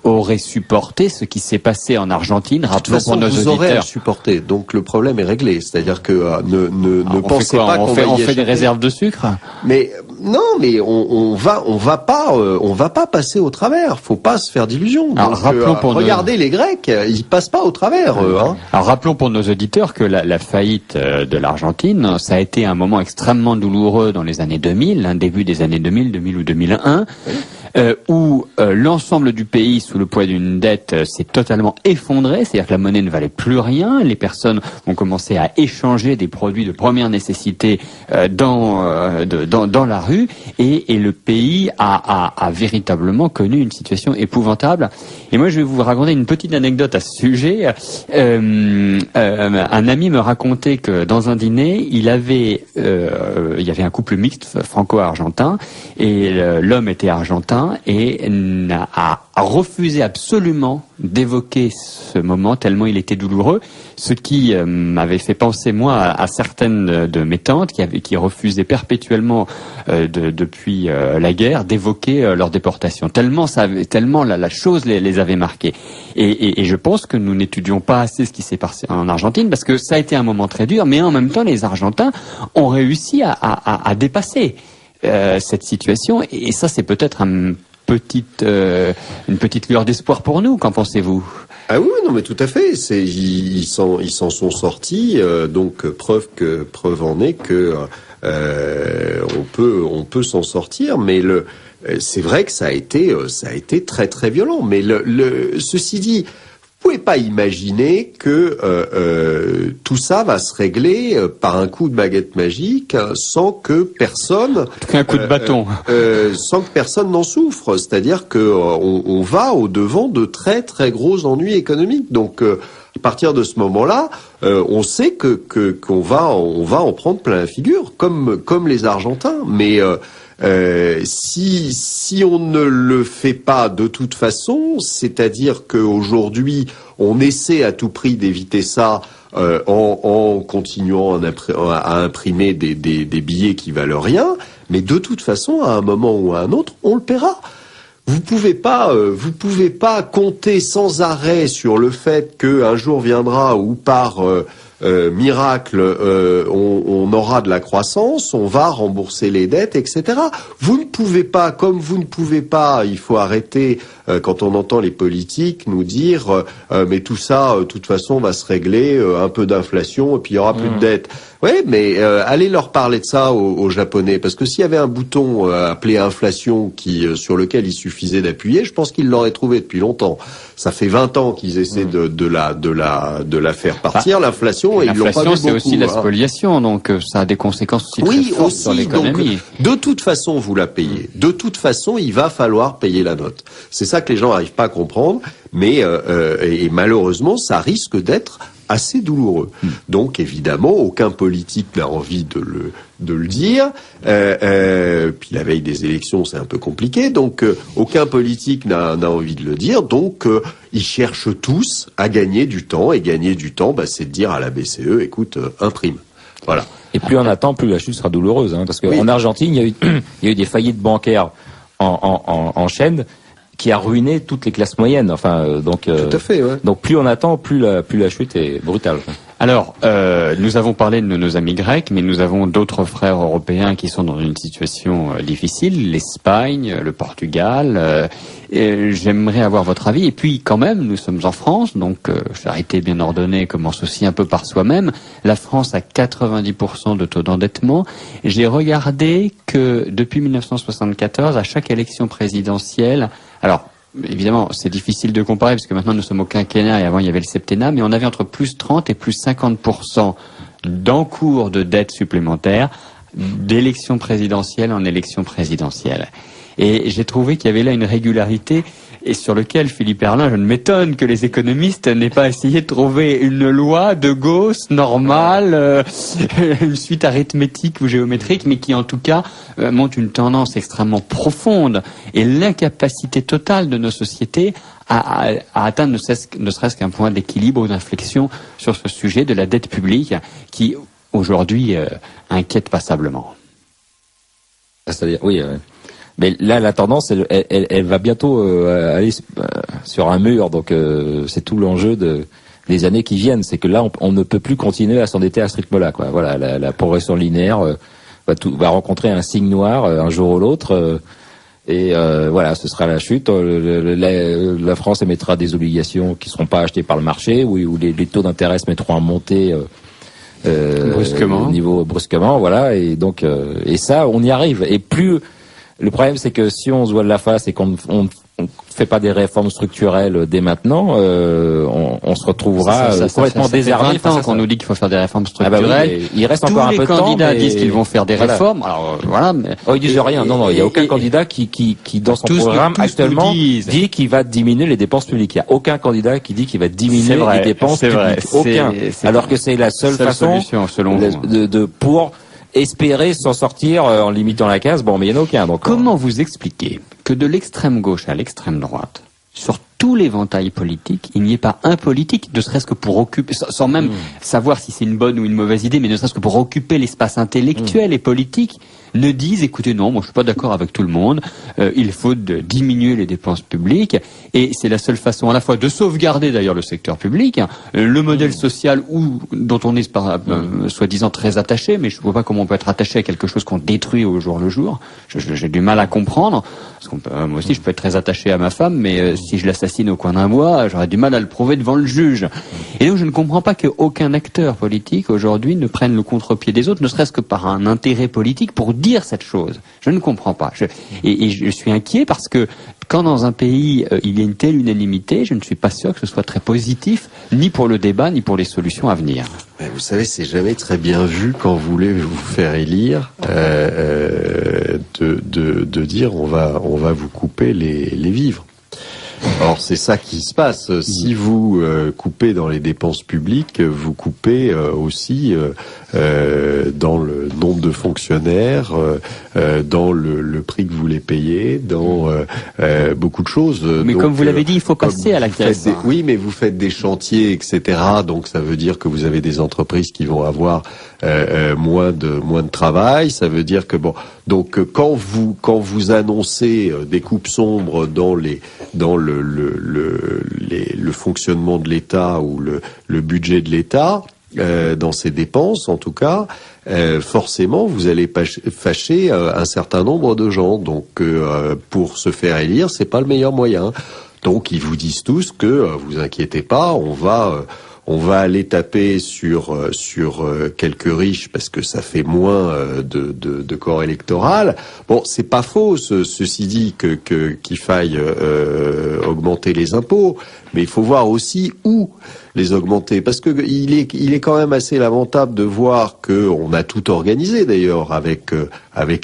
aurait supporté ce qui s'est passé en Argentine. Rappelons pour nos auditeurs. Vous aurez supporté, donc le problème est réglé. C'est-à-dire que ne pensez pas qu'on va y échapper. On fait des réserves de sucre. Mais non, mais on va pas passer au travers. Faut pas se faire d'illusions. Alors rappelons regardez les Grecs, ils passent pas au travers. Alors rappelons pour nos auditeurs que la faillite de l'Argentine, ça a été un moment extrêmement douloureux dans les années 2000, début des années 2000 ou 2001. Oui. Où l'ensemble du pays, sous le poids d'une dette, s'est totalement effondré, c'est-à-dire que la monnaie ne valait plus rien, les personnes ont commencé à échanger des produits de première nécessité dans la rue, et le pays a véritablement connu une situation épouvantable. Et moi, je vais vous raconter une petite anecdote à ce sujet. Un ami me racontait que dans un dîner, il y avait un couple mixte franco-argentin, et l'homme était argentin, et a refusé absolument d'évoquer ce moment tellement il était douloureux, ce qui m'avait fait penser moi à certaines de mes tantes qui refusaient perpétuellement depuis la guerre d'évoquer leur déportation, tellement la chose les avait marqués. Et je pense que nous n'étudions pas assez ce qui s'est passé en Argentine, parce que ça a été un moment très dur, mais en même temps les Argentins ont réussi à dépasser cette situation, et ça c'est peut-être une petite lueur d'espoir pour nous. Qu'en pensez-vous? Ah oui, non mais tout à fait. Ils s'en sont sortis. Donc preuve en est que on peut s'en sortir. Mais c'est vrai que ça a été très très violent. Mais ceci dit, vous pouvez pas imaginer que tout ça va se régler par un coup de baguette magique sans que personne un coup de bâton sans que personne n'en souffre. C'est-à-dire que on va au devant de très très gros ennuis économiques. Donc à partir de ce moment-là, on sait qu'on va en prendre plein la figure, comme les Argentins. Mais si on ne le fait pas de toute façon, c'est-à-dire qu'aujourd'hui on essaie à tout prix d'éviter ça en continuant à imprimer des billets qui valent rien, mais de toute façon à un moment ou à un autre on le paiera. Vous pouvez pas compter sans arrêt sur le fait qu'un jour viendra où par miracle, on aura de la croissance, on va rembourser les dettes, etc. Vous ne pouvez pas, comme vous ne pouvez pas, il faut arrêter quand on entend les politiques nous dire mais tout ça, de toute façon, va se régler, un peu d'inflation et puis il y aura plus de dettes. Oui, mais allez leur parler de ça aux Japonais, parce que s'il y avait un bouton appelé inflation sur lequel il suffisait d'appuyer, je pense qu'ils l'auraient trouvé depuis longtemps. Ça fait 20 ans qu'ils essaient de la faire partir, l'inflation, et ils l'ont pas vu beaucoup. L'inflation, c'est aussi la spoliation, donc ça a des conséquences aussi très fortes sur l'économie. Donc, de toute façon, vous la payez. De toute façon, il va falloir payer la note. C'est ça que les gens n'arrivent pas à comprendre, mais et malheureusement, ça risque d'être assez douloureux. Donc évidemment, aucun politique n'a envie de le dire. Puis la veille des élections, c'est un peu compliqué. Donc aucun politique n'a envie de le dire. Donc ils cherchent tous à gagner du temps. Et gagner du temps, c'est de dire à la BCE, écoute, imprime. Voilà. Et plus on attend, plus la chute sera douloureuse. Parce qu'en Argentine, il y a eu des faillites bancaires en chaîne qui a ruiné toutes les classes moyennes. Tout à fait, ouais. Donc plus on attend, plus la chute est brutale. Alors, nous avons parlé de nos amis grecs, mais nous avons d'autres frères européens qui sont dans une situation difficile, l'Espagne, le Portugal. J'aimerais avoir votre avis. Et puis, quand même, nous sommes en France, donc charité bien ordonnée commence aussi un peu par soi-même. La France a 90% de taux d'endettement. J'ai regardé que depuis 1974, à chaque élection présidentielle, alors évidemment, c'est difficile de comparer parce que maintenant nous sommes au quinquennat et avant il y avait le septennat, mais on avait entre plus 30 et plus 50% d'encours de dette supplémentaire d'élection présidentielle en élection présidentielle. Et j'ai trouvé qu'il y avait là une régularité et sur lequel, Philippe Herlin, je ne m'étonne que les économistes n'aient pas essayé de trouver une loi de Gauss normale, une suite arithmétique ou géométrique, mais qui en tout cas montre une tendance extrêmement profonde et l'incapacité totale de nos sociétés à atteindre ne serait-ce qu'un point d'équilibre ou d'inflexion sur ce sujet de la dette publique qui, aujourd'hui, inquiète passablement. C'est-à-dire, oui... Mais là, la tendance, elle va bientôt aller sur un mur. Donc, c'est tout l'enjeu des années qui viennent. C'est que là, on ne peut plus continuer à s'endetter à ce rythme-là. Voilà, la progression linéaire va rencontrer un signe noir un jour ou l'autre. Voilà, ce sera la chute. La France émettra des obligations qui ne seront pas achetées par le marché, où les taux d'intérêt se mettront à monter brusquement. Voilà, et donc et ça, on y arrive. Et plus le problème, c'est que si on se voit de la face et qu'on fait pas des réformes structurelles dès maintenant, on se retrouvera complètement désarmé. Ça fait 20 ans qu'on nous dit qu'il faut faire des réformes structurelles. Il reste encore un peu de temps. Tous les candidats disent qu'ils vont faire des réformes. Alors voilà. Mais... ils disent rien. Non, il y a aucun candidat qui dans son programme actuellement dit qu'il va diminuer les dépenses publiques. Il y a aucun candidat qui dit qu'il va diminuer les dépenses publiques. Aucun. Alors que c'est la seule façon pour espérer s'en sortir en limitant la casse, mais il n'y en a aucun. Donc, comment vous expliquez que de l'extrême gauche à l'extrême droite, sur tout l'éventail politique, il n'y ait pas un politique, ne serait-ce que pour occuper, sans même savoir si c'est une bonne ou une mauvaise idée, mais ne serait-ce que pour occuper l'espace intellectuel et politique, ne disent, écoutez, non, moi je suis pas d'accord avec tout le monde, il faut diminuer les dépenses publiques, et c'est la seule façon à la fois de sauvegarder d'ailleurs le secteur public, le modèle social dont on est soi-disant très attaché, mais je ne vois pas comment on peut être attaché à quelque chose qu'on détruit au jour le jour. J'ai du mal à comprendre, parce moi aussi je peux être très attaché à ma femme, mais si je l'assassine au coin d'un bois, j'aurais du mal à le prouver devant le juge. Et donc je ne comprends pas qu'aucun acteur politique aujourd'hui ne prenne le contre-pied des autres, ne serait-ce que par un intérêt politique pour dire cette chose. Je ne comprends pas. Et je suis inquiet parce que quand dans un pays il y a une telle unanimité, je ne suis pas sûr que ce soit très positif, ni pour le débat, ni pour les solutions à venir. Vous savez, c'est jamais très bien vu quand vous voulez vous faire élire de dire on va vous couper les vivres. Or, c'est ça qui se passe. Si vous coupez dans les dépenses publiques, vous coupez aussi dans le nombre de fonctionnaires, dans le prix que vous les payez, dans beaucoup de choses. Mais donc, comme vous l'avez dit, il faut passer à la caisse. Oui, mais vous faites des chantiers, etc. Donc, ça veut dire que vous avez des entreprises qui vont avoir moins de travail. Ça veut dire que donc quand vous annoncez des coupes sombres dans le fonctionnement de l'État ou le budget de l'État, dans ses dépenses en tout cas, forcément vous allez fâcher un certain nombre de gens. Donc pour se faire élire, c'est pas le meilleur moyen. Donc ils vous disent tous que vous inquiétez pas, on va aller taper sur quelques riches parce que ça fait moins de corps électoral. Bon, c'est pas faux, ceci dit qu'il faille augmenter les impôts, mais il faut voir aussi où. les augmenter, parce que il est quand même assez lamentable de voir que on a tout organisé d'ailleurs avec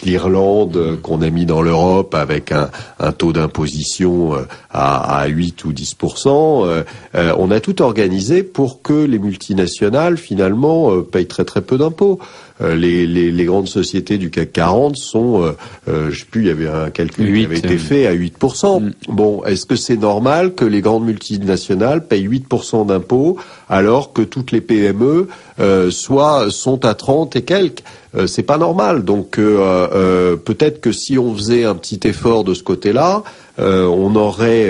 l'Irlande qu'on a mis dans l'Europe avec un taux d'imposition à 8 ou 10%. On a tout organisé pour que les multinationales finalement payent très très peu d'impôts. Les grandes sociétés du CAC 40 sont, je sais plus, il y avait un calcul qui avait été fait à 8%. Bon, est-ce que c'est normal que les grandes multinationales payent 8% d'impôts alors que toutes les PME sont à 30 et quelques? C'est pas normal. Donc peut-être que si on faisait un petit effort de ce côté-là, on aurait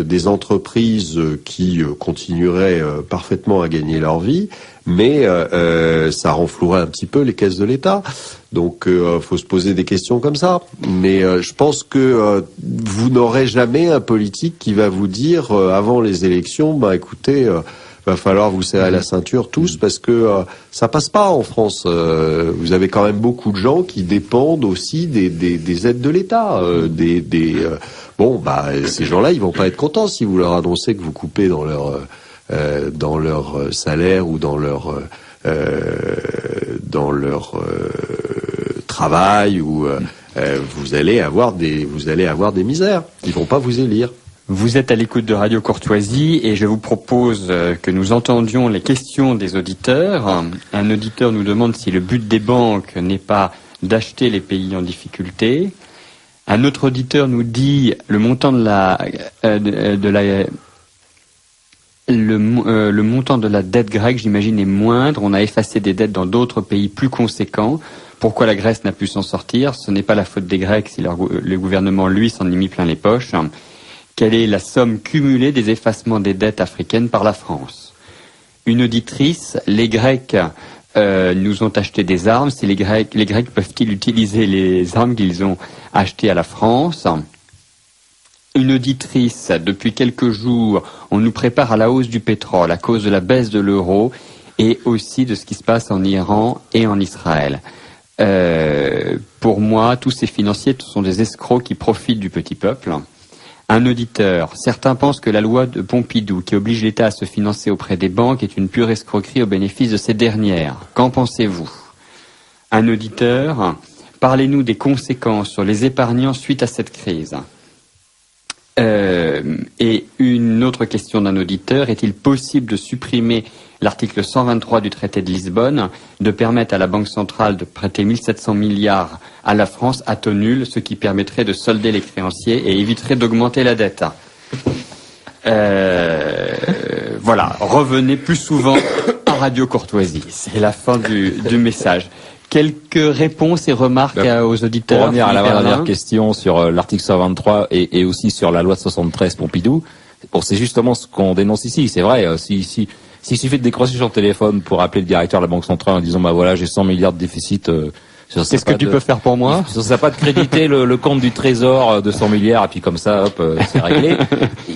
des entreprises qui continueraient parfaitement à gagner leur vie, mais ça renflouerait un petit peu les caisses de l'État. Donc faut se poser des questions comme ça. Mais je pense que vous n'aurez jamais un politique qui va vous dire avant les élections, bah écoutez, va falloir vous serrer la ceinture tous, parce que ça passe pas en France. Vous avez quand même beaucoup de gens qui dépendent aussi des aides de l'État. Bon, bah ces gens-là, ils vont pas être contents si vous leur annoncez que vous coupez dans leur salaire ou dans leur travail, ou vous allez avoir des misères. Ils vont pas vous élire. Vous êtes à l'écoute de Radio Courtoisie et je vous propose que nous entendions les questions des auditeurs. Un auditeur nous demande si le but des banques n'est pas d'acheter les pays en difficulté. Un autre auditeur nous dit le montant le montant de la dette grecque, j'imagine, est moindre. On a effacé des dettes dans d'autres pays plus conséquents. Pourquoi la Grèce n'a pu s'en sortir? Ce n'est pas la faute des Grecs si le gouvernement, lui, s'en est mis plein les poches. Quelle est la somme cumulée des effacements des dettes africaines par la France? Une auditrice, les Grecs nous ont acheté des armes. Si les Grecs peuvent-ils utiliser les armes qu'ils ont achetées à la France? Une auditrice, depuis quelques jours, on nous prépare à la hausse du pétrole à cause de la baisse de l'euro et aussi de ce qui se passe en Iran et en Israël. Pour moi, tous ces financiers sont des escrocs qui profitent du petit peuple. Un auditeur, certains pensent que la loi de Pompidou, qui oblige l'État à se financer auprès des banques, est une pure escroquerie au bénéfice de ces dernières. Qu'en pensez-vous? Un auditeur, parlez-nous des conséquences sur les épargnants suite à cette crise. Et une autre question d'un auditeur, est-il possible de supprimer l'article 123 du traité de Lisbonne, de permettre à la Banque centrale de prêter 1700 milliards à la France à taux nul, ce qui permettrait de solder les créanciers et éviterait d'augmenter la dette? Voilà, revenez plus souvent à Radio Courtoisie. C'est la fin du message. Quelques réponses et remarques aux auditeurs. Pour revenir à la dernière question sur l'article 123 et aussi sur la loi de 73 Pompidou, bon, c'est justement ce qu'on dénonce ici. C'est vrai, s'il suffit de décrocher son téléphone pour appeler le directeur de la Banque centrale en disant bah voilà, j'ai 100 milliards de déficit, qu'est-ce que tu peux faire pour moi? Ça n'a pas de créditer le compte du trésor de 100 milliards et puis comme ça, hop, c'est réglé.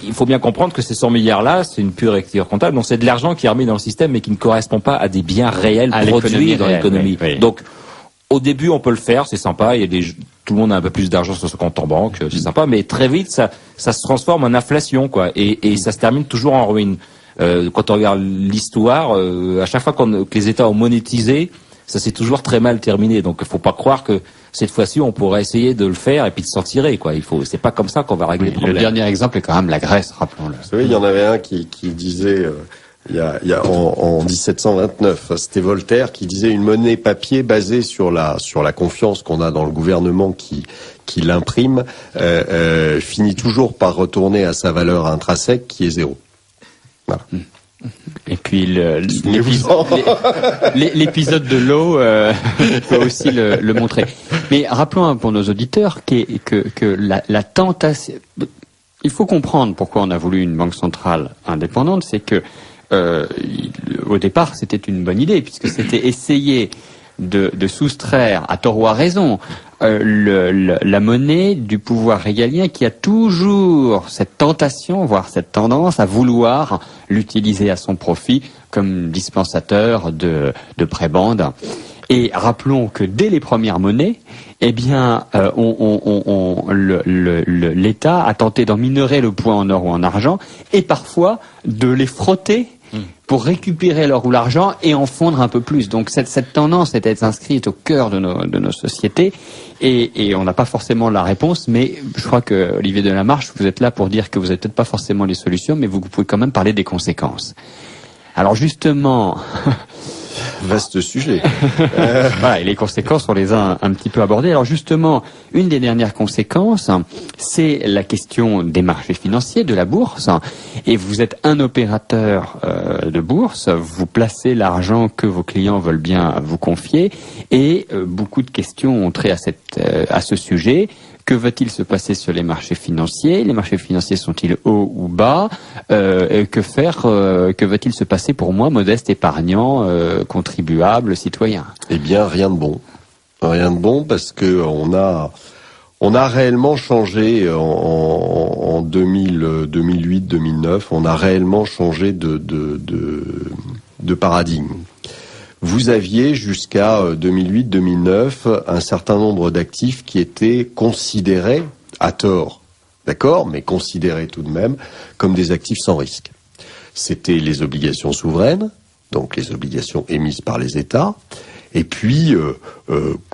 Il faut bien comprendre que ces 100 milliards-là, c'est une pure écriture comptable. Donc c'est de l'argent qui est remis dans le système mais qui ne correspond pas à des biens réels produits dans l'économie. Oui. Donc au début, on peut le faire, c'est sympa. Tout le monde a un peu plus d'argent sur son compte en banque, c'est sympa. Mais très vite, ça se transforme en inflation, quoi. Et ça se termine toujours en ruine. Quand on regarde l'histoire, à chaque fois que les États ont monétisé, ça s'est toujours très mal terminé. Donc, il faut pas croire que cette fois-ci, on pourrait essayer de le faire et puis de s'en tirer, quoi. C'est pas comme ça qu'on va régler le problème. Le dernier exemple est quand même la Grèce, rappelons-le. Vous savez, il y en avait un qui disait, en 1729, c'était Voltaire qui disait une monnaie papier basée sur la confiance qu'on a dans le gouvernement qui l'imprime, finit toujours par retourner à sa valeur intrinsèque qui est zéro. Voilà. Et puis l'épisode de l'eau peut aussi le montrer. Mais rappelons pour nos auditeurs que la tentation... Il faut comprendre pourquoi on a voulu une banque centrale indépendante, c'est que au départ c'était une bonne idée, puisque c'était essayer de soustraire, à tort ou à raison, la monnaie du pouvoir régalien qui a toujours cette tentation, voire cette tendance à vouloir l'utiliser à son profit comme dispensateur de prébendes. Et rappelons que dès les premières monnaies, eh bien, l'État a tenté d'en minorer le poids en or ou en argent, et parfois de les frotter pour récupérer l'or ou l'argent et en fondre un peu plus. Donc cette tendance est inscrite au cœur de nos sociétés et on n'a pas forcément la réponse, mais je crois que Olivier Delamarche, vous êtes là pour dire que vous n'avez peut-être pas forcément les solutions, mais vous pouvez quand même parler des conséquences. Alors justement... Vaste sujet. Voilà, et les conséquences, on les a un petit peu abordées. Alors justement, une des dernières conséquences, c'est la question des marchés financiers, de la bourse. Et vous êtes un opérateur de bourse, vous placez l'argent que vos clients veulent bien vous confier, et beaucoup de questions ont trait à ce sujet. Que va-t-il se passer sur les marchés financiers? Les marchés financiers sont-ils hauts ou bas? Que faire? Que va-t-il se passer pour moi, modeste épargnant, contribuable, citoyen? Eh bien, rien de bon. Rien de bon parce que on a réellement changé en 2008-2009. On a réellement changé de paradigme. Vous aviez jusqu'à 2008-2009 un certain nombre d'actifs qui étaient considérés, à tort, d'accord, mais considérés tout de même comme des actifs sans risque. C'était les obligations souveraines, donc les obligations émises par les États, et puis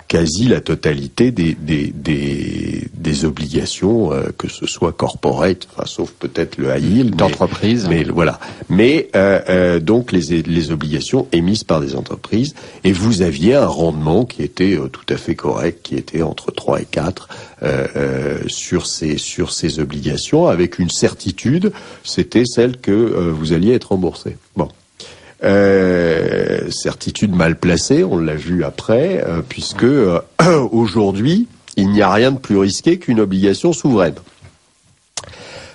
quasi la totalité des obligations, que ce soit corporate, enfin, sauf peut-être le high yield, d'entreprise. Mais voilà. Mais donc les obligations émises par des entreprises, et vous aviez un rendement qui était tout à fait correct, qui était entre 3 et 4 sur ces obligations, avec une certitude, c'était celle que vous alliez être remboursé. Bon. Certitude mal placée, on l'a vu après, puisque aujourd'hui, il n'y a rien de plus risqué qu'une obligation souveraine.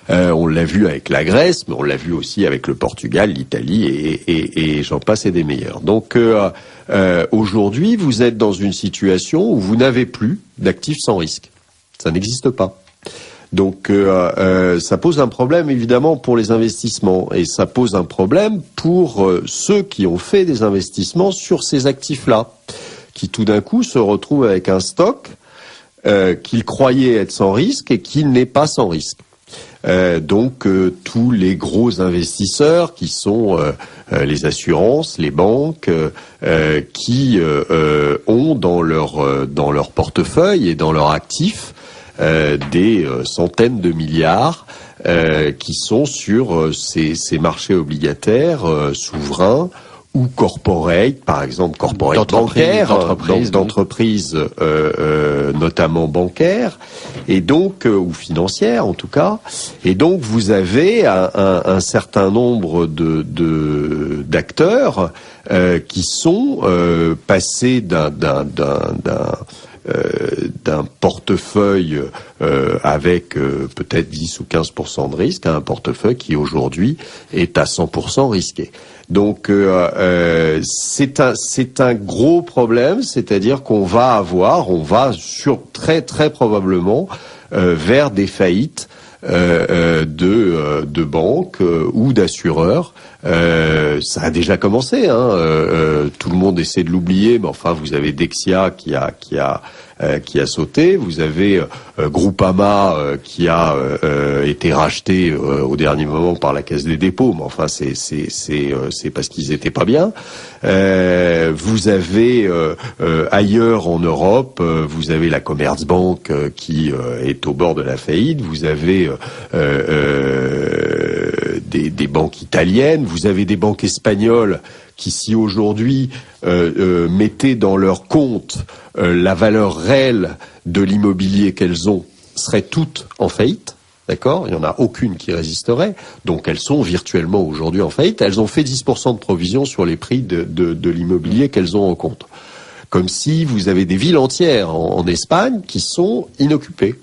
On l'a vu avec la Grèce, mais on l'a vu aussi avec le Portugal, l'Italie, et j'en passe et des meilleurs. Donc aujourd'hui, vous êtes dans une situation où vous n'avez plus d'actifs sans risque. Ça n'existe pas. Donc ça pose un problème évidemment pour les investissements, et ça pose un problème pour ceux qui ont fait des investissements sur ces actifs-là, qui tout d'un coup se retrouvent avec un stock qu'ils croyaient être sans risque et qui n'est pas sans risque. Donc tous les gros investisseurs qui sont les assurances, les banques, qui ont dans leur portefeuille et dans leur actif des centaines de milliards qui sont sur ces marchés obligataires souverains ou corporate, par exemple corporate bancaire, d'entreprises notamment bancaires, et donc ou financières en tout cas. Et donc vous avez un certain nombre d'acteurs qui sont passés d'un portefeuille avec peut-être 10 ou 15% de risque à un portefeuille qui aujourd'hui est à 100% risqué. Donc c'est un gros problème, c'est-à-dire qu'on va très très probablement vers des faillites de banques ou d'assureurs. Ça a déjà commencé, tout le monde essaie de l'oublier, mais enfin vous avez Dexia qui a sauté, vous avez Groupama qui a été racheté au dernier moment par la Caisse des dépôts, mais enfin c'est parce qu'ils étaient pas bien. Vous avez ailleurs en Europe, vous avez la Commerzbank qui est au bord de la faillite, vous avez des banques italiennes, vous avez des banques espagnoles qui, si aujourd'hui mettaient dans leur compte la valeur réelle de l'immobilier qu'elles ont, seraient toutes en faillite. D'accord ? Il n'y en a aucune qui résisterait. Donc elles sont virtuellement aujourd'hui en faillite. Elles ont fait 10% de provision sur les prix de l'immobilier qu'elles ont en compte. Comme si vous avez des villes entières en Espagne qui sont inoccupées,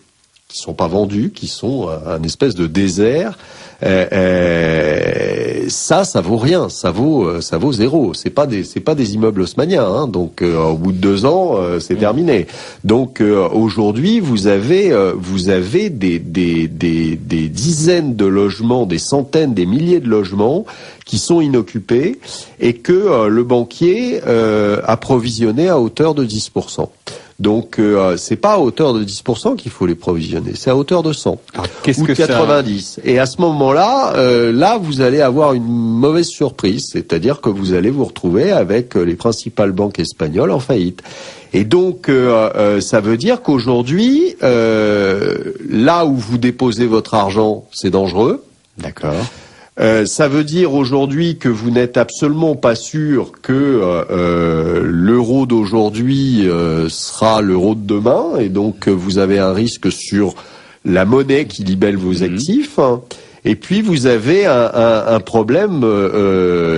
qui sont pas vendues, qui sont un espèce de désert. Ça vaut rien, ça vaut zéro. C'est pas des immeubles haussmanniens, donc au bout de 2 ans, c'est terminé. Donc aujourd'hui, vous avez des dizaines de logements, des centaines, des milliers de logements qui sont inoccupés et que le banquier a provisionné à hauteur de 10%. Donc c'est pas à hauteur de 10% qu'il faut les provisionner, c'est à hauteur de 100 ou de 90. Et à ce moment-là, là vous allez avoir une mauvaise surprise, c'est-à-dire que vous allez vous retrouver avec les principales banques espagnoles en faillite. Et donc ça veut dire qu'aujourd'hui, là où vous déposez votre argent, c'est dangereux. D'accord. Ça veut dire aujourd'hui que vous n'êtes absolument pas sûr que l'euro d'aujourd'hui sera l'euro de demain, et donc vous avez un risque sur la monnaie qui libelle vos actifs. Et puis vous avez un problème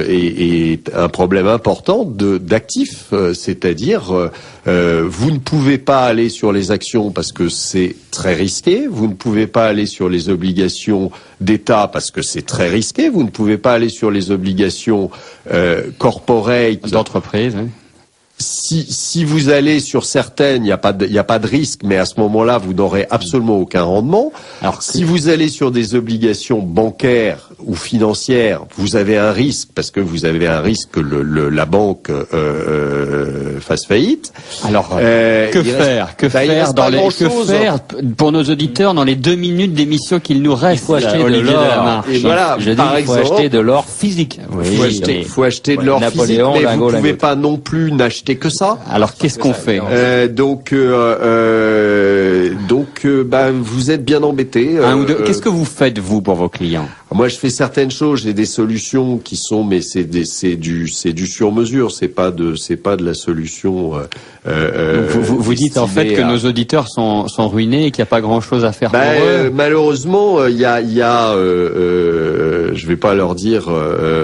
et un problème important d'actifs, c'est-à-dire vous ne pouvez pas aller sur les actions parce que c'est très risqué, vous ne pouvez pas aller sur les obligations d'État parce que c'est très risqué, vous ne pouvez pas aller sur les obligations corporate d'entreprise. Oui. Si vous allez sur certaines, il n'y a pas de risque, mais à ce moment-là, vous n'aurez absolument aucun rendement. Alors, si vous allez sur des obligations bancaires ou financières, vous avez un risque, parce que vous avez un risque que la banque fasse faillite. Alors, que faire pour nos auditeurs dans les 2 minutes d'émission qu'il nous reste? Il faut acheter de l'or. Et voilà, il faut acheter de l'or physique. Oui, il faut acheter de l'or physique, mais vous ne pouvez pas non plus n'acheter que ça. Alors qu'est-ce qu'on fait? Donc, vous êtes bien embêté. Qu'est-ce que vous faites vous pour vos clients? Moi, je fais certaines choses. J'ai des solutions qui sont, mais c'est du sur-mesure. C'est pas de la solution. Vous dites en fait que nos auditeurs sont ruinés et qu'il n'y a pas grand-chose à faire pour eux. Malheureusement, il y a je vais pas leur dire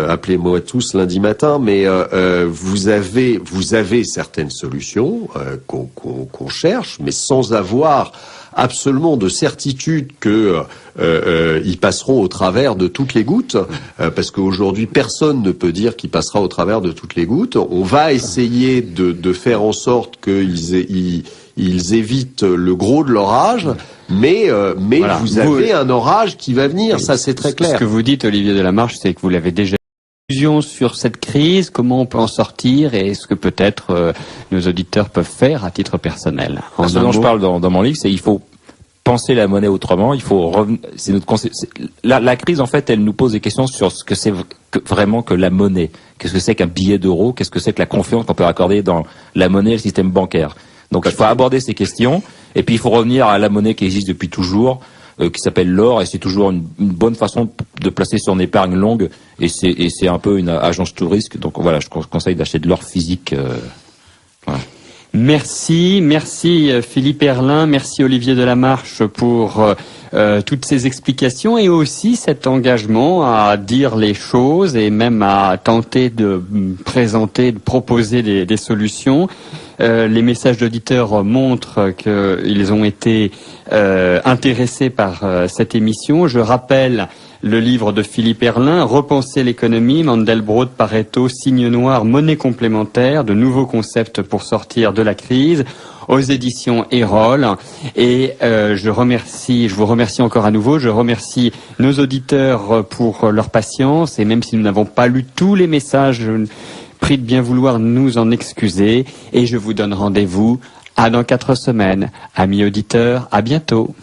appelez-moi tous lundi matin, mais vous avez certaines solutions qu'on cherche, mais sans avoir absolument de certitude que ils passeront au travers de toutes les gouttes, parce qu'aujourd'hui personne ne peut dire qu'il passera au travers de toutes les gouttes. On va essayer de faire en sorte qu'ils évitent le gros de l'orage, mais voilà. Vous avez un orage qui va venir, ça c'est très clair. Ce que vous dites, Olivier Delamarche, c'est que vous l'avez déjà sur cette crise, comment on peut en sortir, et est-ce que peut-être nos auditeurs peuvent faire à titre personnel? Ce dont je parle dans mon livre, c'est qu'il faut penser la monnaie autrement. Il faut c'est notre la crise en fait, elle nous pose des questions sur ce que c'est vraiment que la monnaie. Qu'est-ce que c'est qu'un billet d'euro? Qu'est-ce que c'est que la confiance qu'on peut accorder dans la monnaie et le système bancaire? Donc il faut aborder ces questions, et puis il faut revenir à la monnaie qui existe depuis toujours, qui s'appelle l'or, et c'est toujours une bonne façon de placer son épargne longue, et c'est un peu une agence tout risque. Donc voilà, je conseille d'acheter de l'or physique. Voilà. Merci Philippe Herlin, merci Olivier Delamarche pour toutes ces explications, et aussi cet engagement à dire les choses et même à tenter de présenter, de proposer des solutions. Les messages d'auditeurs montrent qu'ils ont été intéressés par cette émission. Je rappelle le livre de Philippe Herlin, Repenser l'économie, Mandelbrot, Pareto, Signe noir, monnaie complémentaire, de nouveaux concepts pour sortir de la crise, aux éditions Erol. Et je vous remercie encore à nouveau, je remercie nos auditeurs pour leur patience, et même si nous n'avons pas lu tous les messages, je prie de bien vouloir nous en excuser, et je vous donne rendez-vous dans 4 semaines. Amis auditeurs, à bientôt.